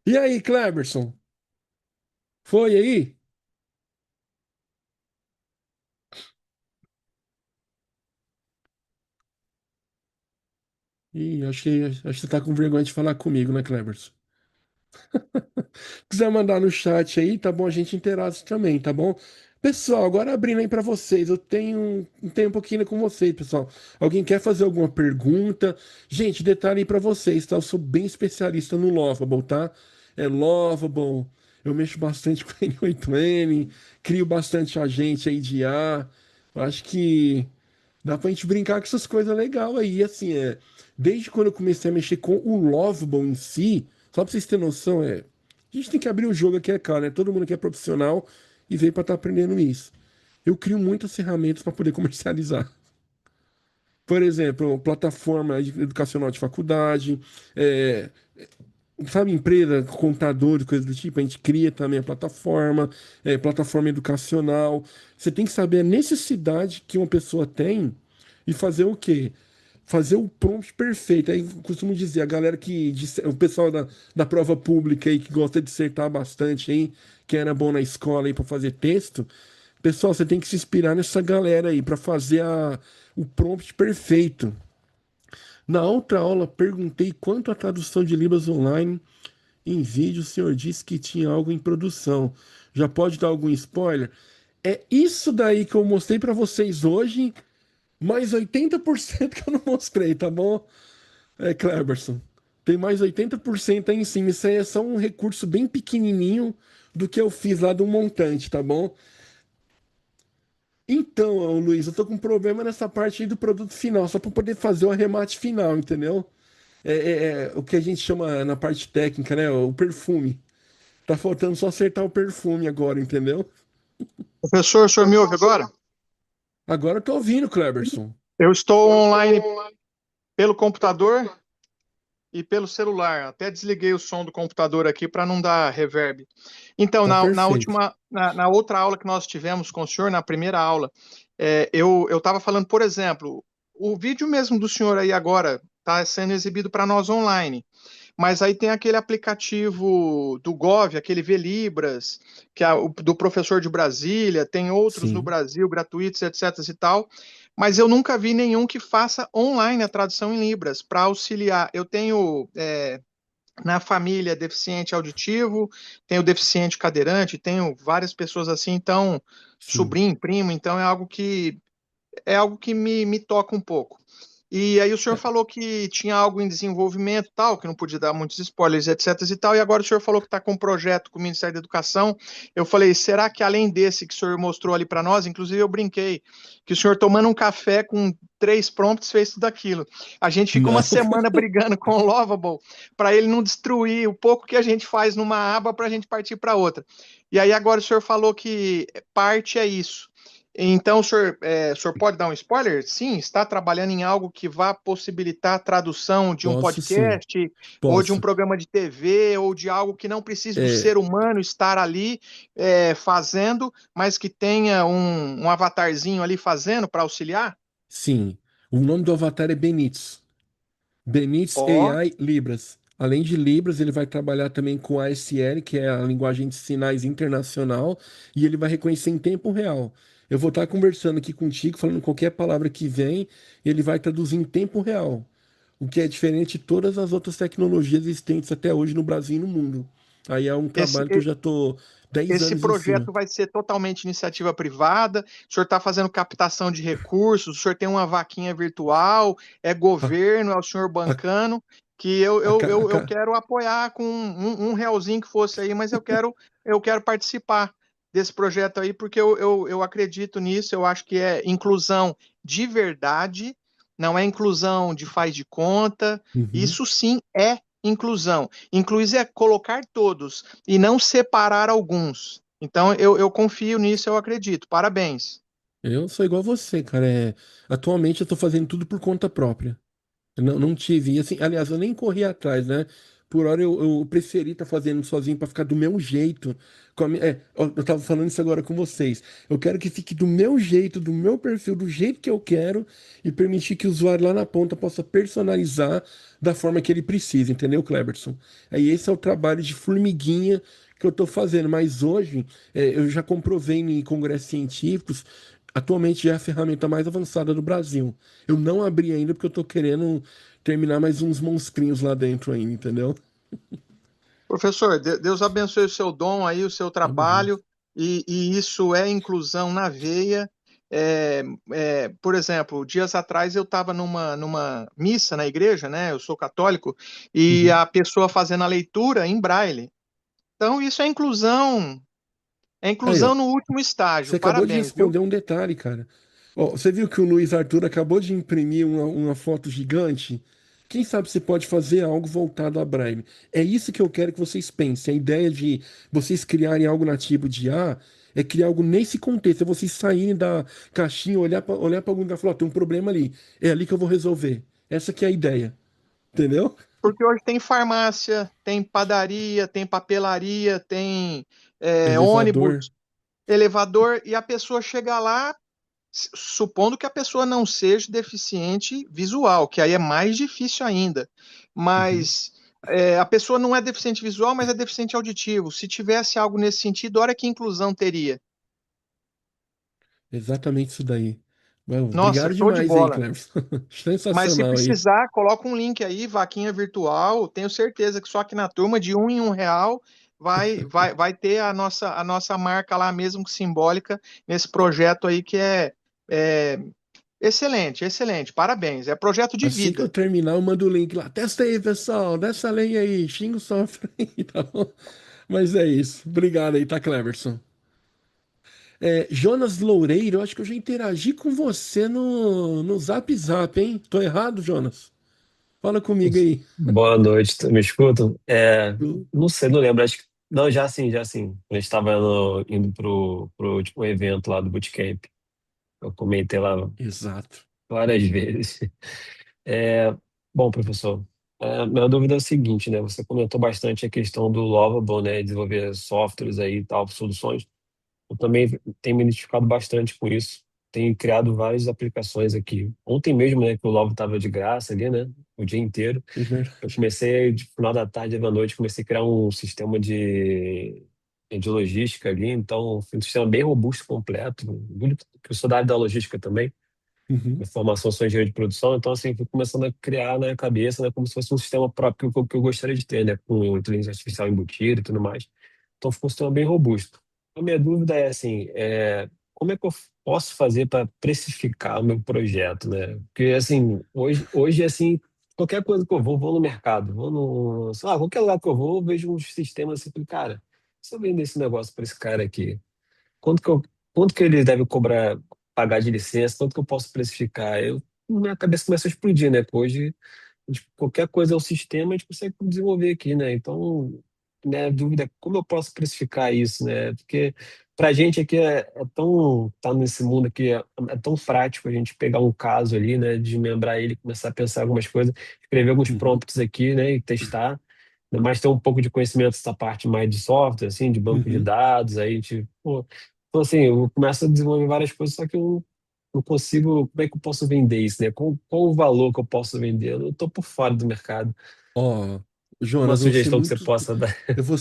E aí, Cleberson? Foi aí? Ih, acho que você tá com vergonha de falar comigo, né, Cleberson? Quiser mandar no chat aí, tá bom? A gente interage também, tá bom? Pessoal, agora abrindo aí para vocês, eu tenho um tempo aqui com vocês, pessoal. Alguém quer fazer alguma pergunta? Gente, detalhe aí para vocês, tá? Eu sou bem especialista no Lovable, tá? É Lovable, eu mexo bastante com N8N, crio bastante agente aí de IA. Eu acho que dá pra gente brincar com essas coisas legais aí, assim, desde quando eu comecei a mexer com o Lovable em si, só pra vocês terem noção, a gente tem que abrir o jogo aqui, é claro, né? Todo mundo aqui é profissional e veio pra estar aprendendo isso. Eu crio muitas ferramentas para poder comercializar. Por exemplo, plataforma educacional de faculdade, é, sabe, empresa, contador, coisas do tipo, a gente cria também a plataforma, plataforma educacional. Você tem que saber a necessidade que uma pessoa tem e fazer o quê? Fazer o prompt perfeito. Aí eu costumo dizer, a galera o pessoal da prova pública aí que gosta de dissertar bastante aí, que era bom na escola aí para fazer texto, pessoal, você tem que se inspirar nessa galera aí para fazer o prompt perfeito. Na outra aula, perguntei quanto a tradução de Libras online em vídeo, o senhor disse que tinha algo em produção. Já pode dar algum spoiler? É isso daí que eu mostrei para vocês hoje, mais 80% que eu não mostrei, tá bom? Cleberson. Tem mais 80% aí em cima. Isso aí é só um recurso bem pequenininho do que eu fiz lá do montante, tá bom? Então, ô, Luiz, eu tô com um problema nessa parte aí do produto final, só para poder fazer o arremate final, entendeu? O que a gente chama na parte técnica, né? O perfume. Tá faltando só acertar o perfume agora, entendeu? Professor, o senhor me ouve agora? Agora eu tô ouvindo, Kleberson. Eu estou online pelo computador e pelo celular. Até desliguei o som do computador aqui para não dar reverb. Então, Tá perfeito. na outra aula que nós tivemos com o senhor, na primeira aula, eu estava falando, por exemplo, o vídeo mesmo do senhor aí agora está sendo exibido para nós online. Mas aí tem aquele aplicativo do Gov, aquele Velibras, que é do professor de Brasília, tem outros no Sim. Brasil, gratuitos, etc. e tal. Mas eu nunca vi nenhum que faça online a tradução em Libras para auxiliar. Eu tenho na família deficiente auditivo, tenho deficiente cadeirante, tenho várias pessoas assim, então, Sim. sobrinho, primo, então é algo que me toca um pouco. E aí o senhor É, falou que tinha algo em desenvolvimento, tal, que não podia dar muitos spoilers, etc e tal, e agora o senhor falou que está com um projeto com o Ministério da Educação. Eu falei, será que além desse que o senhor mostrou ali para nós, inclusive eu brinquei, que o senhor tomando um café com 3 prompts fez tudo aquilo. A gente fica uma não. semana brigando com o Lovable para ele não destruir o pouco que a gente faz numa aba para a gente partir para outra. E aí agora o senhor falou que parte é isso. Então, o senhor pode dar um spoiler? Sim, está trabalhando em algo que vá possibilitar a tradução de um Posso sim, podcast, ou de um posso. programa de TV, ou de algo que não precise do É, ser humano estar ali fazendo, mas que tenha um avatarzinho ali fazendo para auxiliar? sim. O nome do avatar é Benítez. Benítez Ó, AI Libras. Além de Libras, ele vai trabalhar também com ASL, que é a linguagem de sinais internacional, e ele vai reconhecer em tempo real. Eu vou estar conversando aqui contigo, falando qualquer palavra que vem, ele vai traduzir em tempo real, o que é diferente de todas as outras tecnologias existentes até hoje no Brasil e no mundo. Aí é um esse, trabalho que eu já estou 10 Esse anos em cima. projeto vai ser totalmente iniciativa privada. O senhor está fazendo captação de recursos, o senhor tem uma vaquinha virtual, é A, governo, é o senhor a, bancando, que eu, a, eu, ca- a eu, eu ca- quero apoiar com um realzinho que fosse aí, mas eu quero participar desse projeto aí, porque eu acredito nisso, eu acho que é inclusão de verdade, não é inclusão de faz de conta, Uhum. isso sim é inclusão. Incluir é colocar todos e não separar alguns. Então, eu confio nisso, eu acredito. Parabéns. Eu sou igual a você, cara. Atualmente eu estou fazendo tudo por conta própria. Eu não tive, e assim, aliás, eu nem corri atrás, né? Por hora eu preferi estar fazendo sozinho para ficar do meu jeito. Eu tava falando isso agora com vocês. Eu quero que fique do meu jeito, do meu perfil, do jeito que eu quero e permitir que o usuário lá na ponta possa personalizar da forma que ele precisa, entendeu, Cleberson? Aí esse é o trabalho de formiguinha que eu estou fazendo. Mas hoje eu já comprovei em congressos científicos. Atualmente já é a ferramenta mais avançada do Brasil. Eu não abri ainda porque eu tô querendo terminar mais uns monstrinhos lá dentro ainda, entendeu? Professor, Deus abençoe o seu dom aí, o seu Tamo junto. trabalho, e isso é inclusão na veia. Por exemplo, dias atrás eu estava numa missa na igreja, né? Eu sou católico, e Uhum. a pessoa fazendo a leitura em braille. Então, isso é Aí, ó. inclusão no último estágio. Você acabou de Parabéns, viu? responder um detalhe, cara. Ó, você viu que o Luiz Arthur acabou de imprimir uma foto gigante? Quem sabe você pode fazer algo voltado a Braille? É isso que eu quero que vocês pensem. A ideia de vocês criarem algo nativo de IA é criar algo nesse contexto. É vocês saírem da caixinha, olhar para algum lugar e falar, ó, tem um problema ali. É ali que eu vou resolver. Essa que é a ideia. Entendeu? Porque hoje tem farmácia, tem padaria, tem papelaria, tem Elevador. ônibus, elevador, e a pessoa chega lá, supondo que a pessoa não seja deficiente visual, que aí é mais difícil ainda. Uhum. Mas a pessoa não é deficiente visual, mas é deficiente auditivo. Se tivesse algo nesse sentido, olha que inclusão teria. Exatamente isso daí. Well, Nossa, obrigado show de demais aí, bola. Cleves. Mas se Sensacional aí. precisar, coloca um link aí, vaquinha virtual. Tenho certeza que só aqui na turma, de um em um real, vai ter a nossa marca lá, mesmo que simbólica, nesse projeto aí que é excelente, excelente. Parabéns. É projeto de Assim que eu vida. terminar, eu mando o link lá. Testa aí, pessoal. Desce a lenha aí. Xinga o software aí, tá bom? Mas é isso. Obrigado aí, tá, Cleverson? Jonas Loureiro, eu acho que eu já interagi com você no Zap Zap, hein? Tô errado, Jonas? Fala comigo aí. Boa noite, me escutam? Não sei, não lembro, acho que. Não, já sim, já sim. A gente estava indo pro tipo, evento lá do Bootcamp. Eu comentei lá Exato. várias vezes. É, bom, professor, minha dúvida é o seguinte, né? Você comentou bastante a questão do Lovable, né? Desenvolver softwares aí e tal, soluções. Eu também tenho me identificado bastante com isso. Tenho criado várias aplicações aqui. Ontem mesmo, né, que o Lovo estava de graça ali, né? O dia inteiro. É Eu verdade. comecei, de final da tarde e da noite, comecei a criar um sistema de logística ali, então foi um sistema bem robusto, completo. Que eu sou da área da logística também, Uhum. minha formação sou engenheiro de produção, então assim, fui começando a criar na cabeça, né, como se fosse um sistema próprio que eu gostaria de ter, né, com inteligência artificial embutida e tudo mais. Então ficou um sistema bem robusto. A minha dúvida é assim, como é que eu posso fazer para precificar o meu projeto, né? Porque assim, hoje assim, qualquer coisa que eu vou no mercado, vou no, sei lá, qualquer lugar que eu vou, eu vejo um sistema assim, falei, cara, se eu vender esse negócio para esse cara aqui, quanto que eu, quanto que ele deve cobrar, pagar de licença, quanto que eu posso precificar? Minha cabeça começa a explodir, né? Porque hoje, qualquer coisa é o sistema, a gente consegue desenvolver aqui, né? Então, né, a dúvida é como eu posso precificar isso, né? Porque pra gente aqui é tão, tá nesse mundo aqui, é tão prático a gente pegar um caso ali, né, desmembrar ele, começar a pensar algumas coisas, escrever alguns Uhum, prompts aqui, né, e testar. Ainda mais ter um pouco de conhecimento dessa parte mais de software, assim, de banco de uhum. dados, aí a gente, pô, então assim, eu começo a desenvolver várias coisas, só que eu não consigo, como é que eu posso vender isso, né? Qual o valor que eu posso vender? Eu tô por fora do mercado. Ó, Uma Jonas, eu vou ser sugestão que você muito. possa dar. Eu vou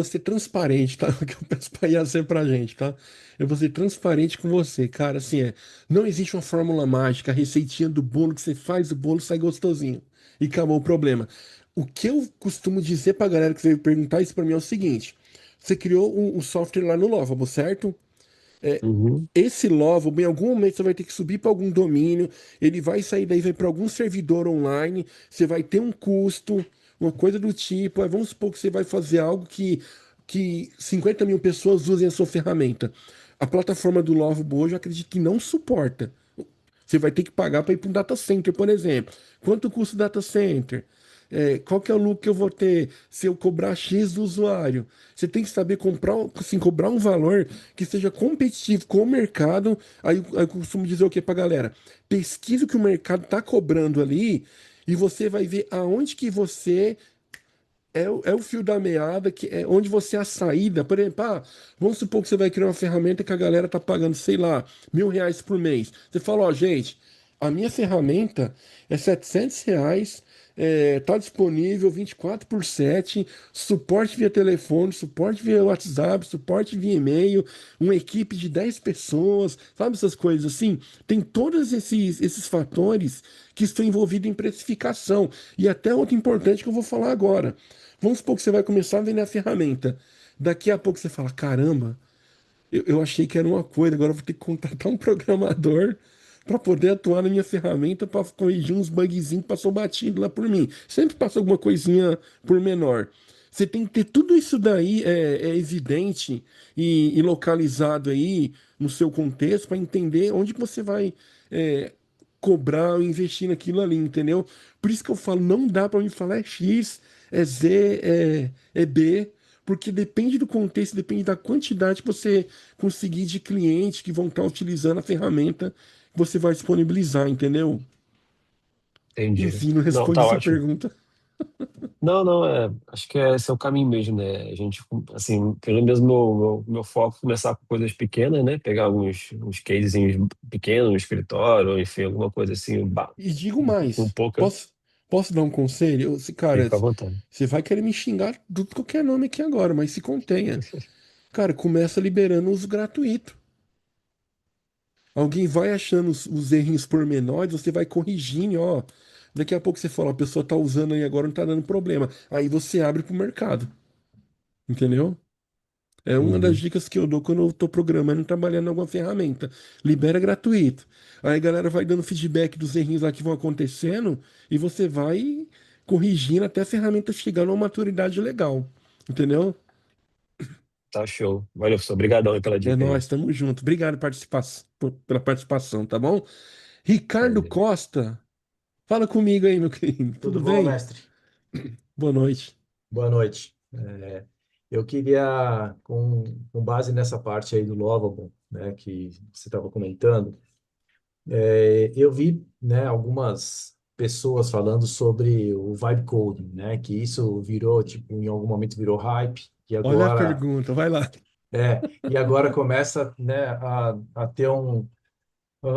ser transparente, tá? O que eu peço pra IA ser pra gente, tá? Eu vou ser transparente com você, cara. Assim, não existe uma fórmula mágica, a receitinha do bolo que você faz, o bolo sai gostosinho. E acabou o problema. O que eu costumo dizer pra galera que veio perguntar isso pra mim é o seguinte: você criou um software lá no Lovable, certo? Uhum, Esse Lovable, em algum momento você vai ter que subir para algum domínio, ele vai sair daí, vai para algum servidor online, você vai ter um custo, uma coisa do tipo. Vamos supor que você vai fazer algo que 50 mil pessoas usem a sua ferramenta. A plataforma do Lovable hoje eu acredito que não suporta. Você vai ter que pagar para ir para um data center, por exemplo. Quanto custa o data center? Qual que é o lucro que eu vou ter se eu cobrar X do usuário? Você tem que saber comprar, assim, cobrar um valor que seja competitivo com o mercado. Aí eu costumo dizer o que para galera? Pesquisa o que o mercado está cobrando ali e você vai ver aonde que você é o fio da meada, que é onde você é a saída. Por exemplo, vamos supor que você vai criar uma ferramenta que a galera tá pagando, sei lá, R$ 1.000 por mês. Você fala, ó, gente, a minha ferramenta é R$ 700, tá disponível 24/7, suporte via telefone, suporte via WhatsApp, suporte via e-mail, uma equipe de 10 pessoas, sabe essas coisas assim? Tem todos esses fatores que estão envolvidos em precificação. E até outro importante que eu vou falar agora. Vamos supor que você vai começar a vender a ferramenta. Daqui a pouco você fala: caramba, eu achei que era uma coisa, agora eu vou ter que contratar um programador para poder atuar na minha ferramenta para corrigir uns bugzinhos que passou batido lá por mim. Sempre passa alguma coisinha por menor. Você tem que ter tudo isso daí evidente e localizado aí no seu contexto para entender onde que você vai é, cobrar ou investir naquilo ali, entendeu? Por isso que eu falo, não dá para mim falar é X, é Z, é B, porque depende do contexto, depende da quantidade que você conseguir de clientes que vão estar utilizando a ferramenta que você vai disponibilizar, entendeu? entendi. Enfim, não Não, responde tá essa ótimo. pergunta. Não, não, acho que esse é o caminho mesmo, né? A gente, assim, pelo menos meu foco é começar com coisas pequenas, né? Pegar uns casezinhos pequenos no escritório, ou enfim, alguma coisa assim, E digo com mais, pouca, posso dar um conselho? Cara, fica à vontade. você vai querer me xingar de qualquer nome aqui agora, mas se contenha. Cara, começa liberando uso gratuito. Alguém vai achando os errinhos pormenores, você vai corrigindo, ó. Daqui a pouco você fala, a pessoa tá usando aí agora, não tá dando problema. Aí você abre pro mercado, entendeu? É uma das Uhum, dicas que eu dou quando eu tô programando e trabalhando em alguma ferramenta. Libera gratuito. Aí a galera vai dando feedback dos errinhos lá que vão acontecendo e você vai corrigindo até a ferramenta chegar numa maturidade legal, entendeu? tá show. Valeu, professor. Obrigadão aí pela É dica aí. nóis, tamo junto. Obrigado pela participação, tá bom? Ricardo Valeu. Costa. Fala comigo aí, meu querido. Tudo Tudo bom, bem? mestre? Boa noite. Boa noite. Eu queria, com base nessa parte aí do Lovable, né, que você estava comentando, eu vi, né, algumas pessoas falando sobre o vibe coding, né, que isso virou, tipo, em algum momento virou hype, Olha a pergunta, vai lá. e agora começa, né, a ter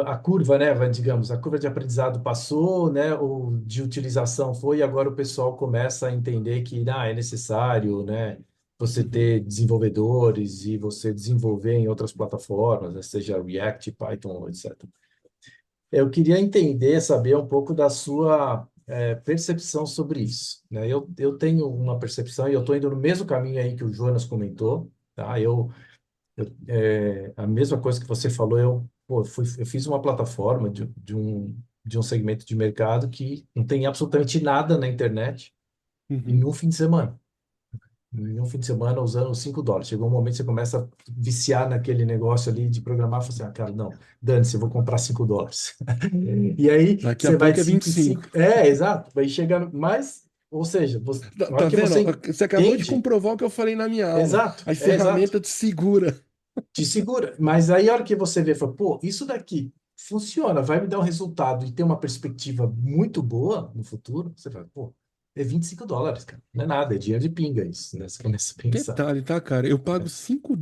a curva, né, digamos, a curva de aprendizado passou, né, ou de utilização foi, e agora o pessoal começa a entender que é necessário, né, você Uhum, ter desenvolvedores e você desenvolver em outras plataformas, né, seja React, Python, etc. Eu queria entender, saber um pouco da sua percepção sobre isso, né? Eu tenho uma percepção e eu estou indo no mesmo caminho aí que o Jonas comentou, tá? A mesma coisa que você falou, eu fiz uma plataforma de um segmento de mercado que não tem absolutamente nada na internet em uhum. um fim de semana. Em um fim de semana usando US$ 5. Chegou um momento que você começa a viciar naquele negócio ali de programar, e fala assim, cara, não, dane-se, eu vou comprar US$ 5. E aí Daqui a você vai pouco de é 5 em 25. 5. Exato, vai chegando mais. ou seja, Tá, na hora tá que vendo? você Ó, você acabou de entende, comprovar o que eu falei na minha aula. exato, As é exato, ferramentas te segura. te segura. Mas aí a hora que você vê, fala, pô, isso daqui funciona, vai me dar um resultado e ter uma perspectiva muito boa no futuro, você fala, pô, é US$ 25, cara. Não é nada, é dinheiro de pinga isso, né? Você começa a pensar. Detalhe, tá, cara? Eu pago US$ 5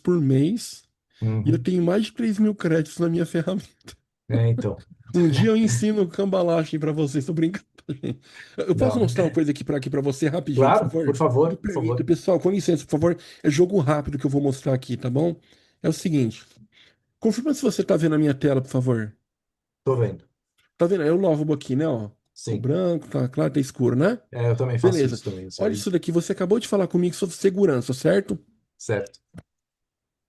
por mês e eu Uhum. tenho mais de 3.000 créditos na minha ferramenta. É, então. Um dia eu ensino cambalache pra vocês, tô brincando, gente. Eu posso Não. mostrar uma coisa aqui para você rapidinho, por Claro, por favor? Me favor, por permita, favor. pessoal, com licença, por favor. É jogo rápido que eu vou mostrar aqui, tá bom? É o seguinte, confirma se você tá vendo a minha tela, por favor. Tô vendo. Tá vendo? É o Lovobo aqui, né, ó. Ficou Sim. branco, tá claro, tá escuro, né? É, eu também faço Beleza. isso também, isso Olha aí. isso daqui, você acabou de falar comigo sobre segurança, certo? Certo.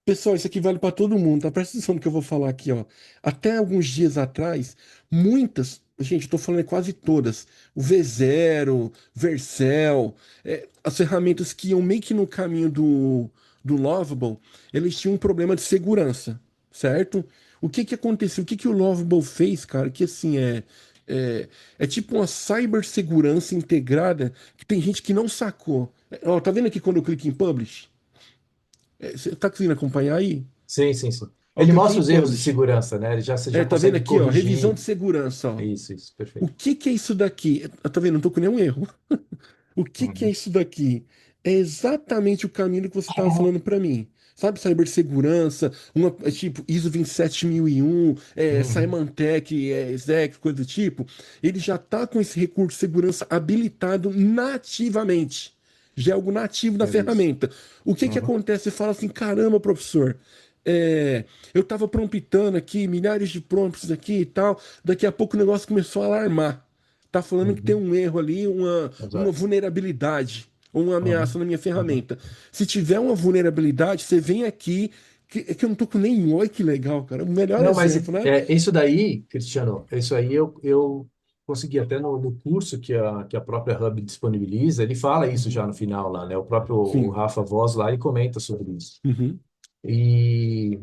Pessoal, isso aqui vale para todo mundo, tá? Presta atenção no que eu vou falar aqui, ó. Até alguns dias atrás, muitas, gente, eu tô falando quase todas, o V0, Vercel, as ferramentas que iam meio que no caminho do Lovable, eles tinham um problema de segurança, certo? O que que aconteceu? O que que o Lovable fez, cara? Que assim, é, é tipo uma cibersegurança integrada que tem gente que não sacou. Ó, tá vendo aqui quando eu clico em Publish? Você tá conseguindo acompanhar aí? Sim, sim, sim. Ao Ele clique mostra em os erros de Publish. segurança, né? Ele já, você já Tá vendo consegue aqui, ó, revisão corrigir. de segurança, ó. Isso, O perfeito. que que é isso daqui? Tá vendo? Não tô com nenhum erro. O que que é Uhum. isso daqui? É exatamente o caminho que você estava falando para mim. Sabe, cibersegurança, tipo ISO 27001, Uhum. Symantec, exec, coisa do tipo. Ele já está com esse recurso de segurança habilitado nativamente. Já é algo nativo da É isso. ferramenta. O que que Uhum. acontece? Você fala assim, caramba, professor, é, eu estava promptando aqui, milhares de prompts aqui e tal, daqui a pouco o negócio começou a alarmar. Tá falando que tem Uhum. um erro ali, uma Exato. vulnerabilidade ou uma ameaça Uhum. na minha Uhum. ferramenta. Se tiver uma vulnerabilidade, você vem aqui, que eu não tô com nenhum. Olha que legal, cara. O melhor Não, mas exemplo, né? isso daí, Cristiano, isso aí eu consegui até no curso que a própria Hub disponibiliza, ele fala isso Uhum. já no final lá, né? O próprio o Sim. Rafa Voz lá, ele comenta sobre isso. Uhum. E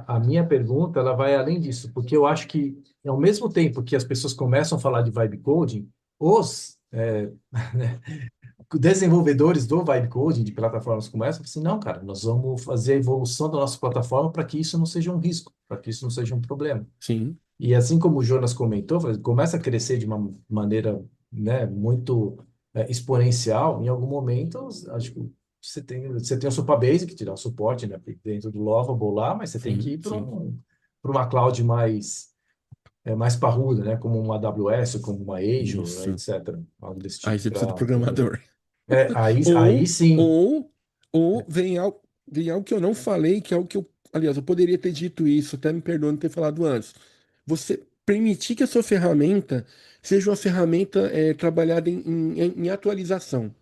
a minha pergunta, ela vai além disso, porque eu acho que, ao mesmo tempo que as pessoas começam a falar de vibe coding, os né, desenvolvedores do vibe coding, de plataformas como essa, falam assim, não, cara, nós vamos fazer a evolução da nossa plataforma para que isso não seja um risco, para que isso não seja um problema. Sim. E assim como o Jonas comentou, começa a crescer de uma maneira, né, muito exponencial. Em algum momento, acho que você tem o Super Basic, que te dá o suporte, né, dentro do Lovable lá, mas você tem que Sim. ir para Sim. para uma cloud mais parruda, né, como uma AWS, como uma Azure, Isso. etc. Algo desse Aí tipo. você precisa do programador. Aí Ou, sim. ou, ou vem algo que eu não falei, que é algo que eu, aliás, eu poderia ter dito isso, até me perdoa não ter falado antes. Você permitir que a sua ferramenta seja uma ferramenta trabalhada em atualização.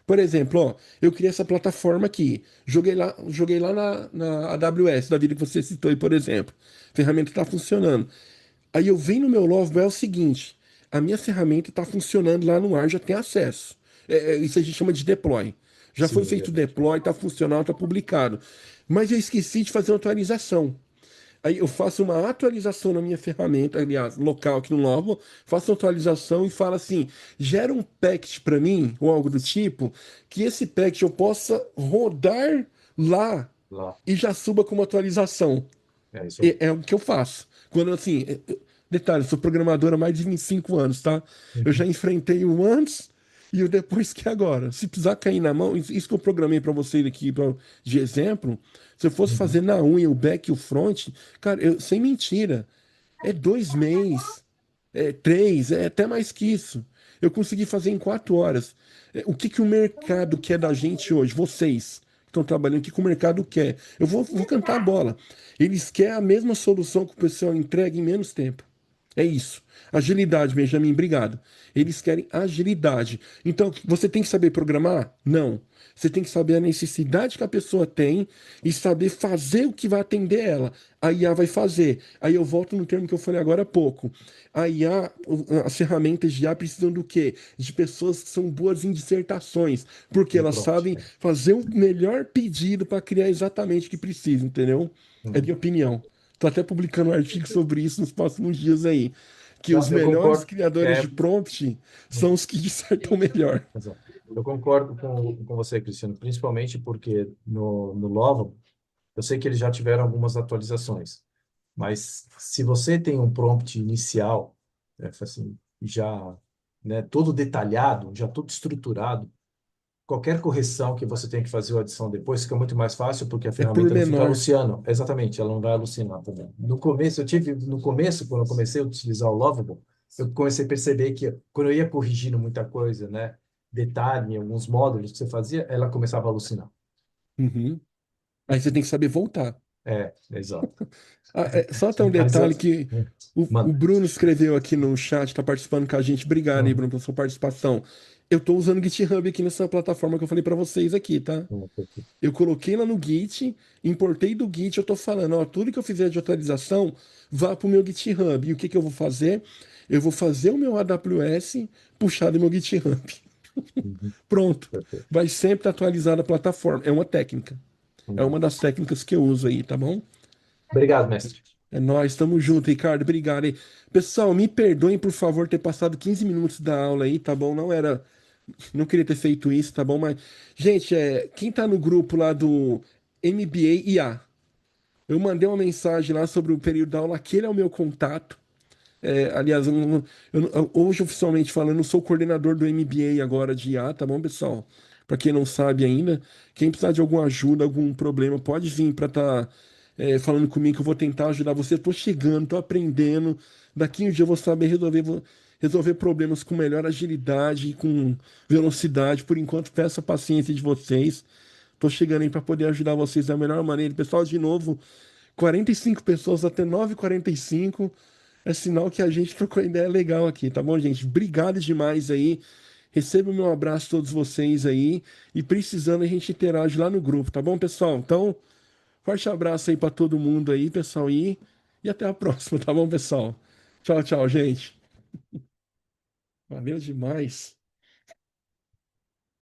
Por exemplo, ó, eu criei essa plataforma aqui, joguei lá na AWS, da vida que você citou aí, por exemplo. A ferramenta está funcionando. Aí eu venho no meu Loveboy, é o seguinte: a minha ferramenta está funcionando lá no ar, já tem acesso. Isso a gente chama de deploy. Já foi Sim, feito o deploy, está funcional, está publicado. Mas eu esqueci de fazer uma atualização. Aí eu faço uma atualização na minha ferramenta, aliás, local aqui no Lovo, faço uma atualização e falo assim: gera um package para mim, ou algo do tipo, que esse package eu possa rodar lá lá. e já suba como atualização. É isso aí. É o que eu faço. Quando assim, detalhe, eu sou programador há mais de 25 anos, tá? Eu já Uhum. enfrentei o antes e o depois que agora. Se precisar cair na mão, isso que eu programei para vocês aqui de exemplo, se eu fosse Uhum. fazer na unha o back e o front, cara, sem mentira, é 2 meses, três, é até mais que isso. Eu consegui fazer em 4 horas. O que que o mercado quer da gente hoje? Vocês que estão trabalhando, o que que o mercado quer? Eu vou cantar a bola. Eles querem a mesma solução que o pessoal entrega em menos tempo. É isso. Agilidade, Benjamin, obrigado. Eles querem agilidade. Então, você tem que saber programar? Não. Você tem que saber a necessidade que a pessoa tem e saber fazer o que vai atender ela. A IA vai fazer. Aí eu volto no termo que eu falei agora há pouco. A IA, as ferramentas de IA precisam do quê? De pessoas que são boas em dissertações, porque No elas prompt. sabem fazer o melhor pedido para criar exatamente o que precisa, entendeu? É Uhum. minha opinião. Tô até publicando um artigo sobre isso nos próximos dias aí. que Não, os eu melhores concordo. criadores de prompt são os que dissertam melhor. Exato. Eu concordo com você, Cristiano, principalmente porque no Lovable, eu sei que eles já tiveram algumas atualizações, mas se você tem um prompt inicial, assim, já, né, todo detalhado, já todo estruturado, qualquer correção que você tem que fazer ou adição depois fica muito mais fácil porque a É ferramenta não fica pormenor. alucinando. Exatamente, ela não vai alucinar também. No começo, quando eu comecei a utilizar o Lovable, eu comecei a perceber que quando eu ia corrigindo muita coisa, né, detalhe em alguns módulos que você fazia, ela começava a alucinar. Uhum. Aí você tem que saber voltar. Exato. Ah, só até um Mas eu, detalhe que o mano, Bruno escreveu aqui no chat, está participando com a gente. Obrigado aí, hum, Bruno, pela sua participação. Eu estou usando o GitHub aqui nessa plataforma que eu falei para vocês aqui, tá? perfeito. Eu coloquei lá no Git, importei do Git, eu tô falando, ó, tudo que eu fizer de atualização, vá pro meu GitHub. E o que que eu vou fazer? Eu vou fazer o meu AWS puxar do meu GitHub. Uhum, Pronto. perfeito. Vai sempre estar atualizada a plataforma. É uma técnica. É Uhum. uma das técnicas que eu uso aí, tá bom? Obrigado, mestre. É nóis, tamo junto, Ricardo. Obrigado aí. Pessoal, me perdoem, por favor, ter passado 15 minutos da aula aí, tá bom? Não queria ter feito isso, tá bom? Mas, gente, quem tá no grupo lá do MBA IA, eu mandei uma mensagem lá sobre o período da aula, aquele é o meu contato. Aliás, hoje, oficialmente falando, eu sou coordenador do MBA agora de IA, tá bom, pessoal? Para quem não sabe ainda, quem precisar de alguma ajuda, algum problema, pode vir para estar falando comigo que eu vou tentar ajudar você. Tô chegando, tô aprendendo. Daqui um dia eu vou saber resolver problemas com melhor agilidade, com velocidade. Por enquanto, peço a paciência de vocês. Tô chegando aí para poder ajudar vocês da melhor maneira. Pessoal, de novo, 45 pessoas até 9h45. É sinal que a gente trocou ideia legal aqui, tá bom, gente? Obrigado demais aí. Receba o meu abraço a todos vocês aí. E precisando, a gente interage lá no grupo, tá bom, pessoal? Então, forte abraço aí pra todo mundo aí, pessoal. E até a próxima, tá bom, pessoal? Tchau, tchau, gente. Valeu demais.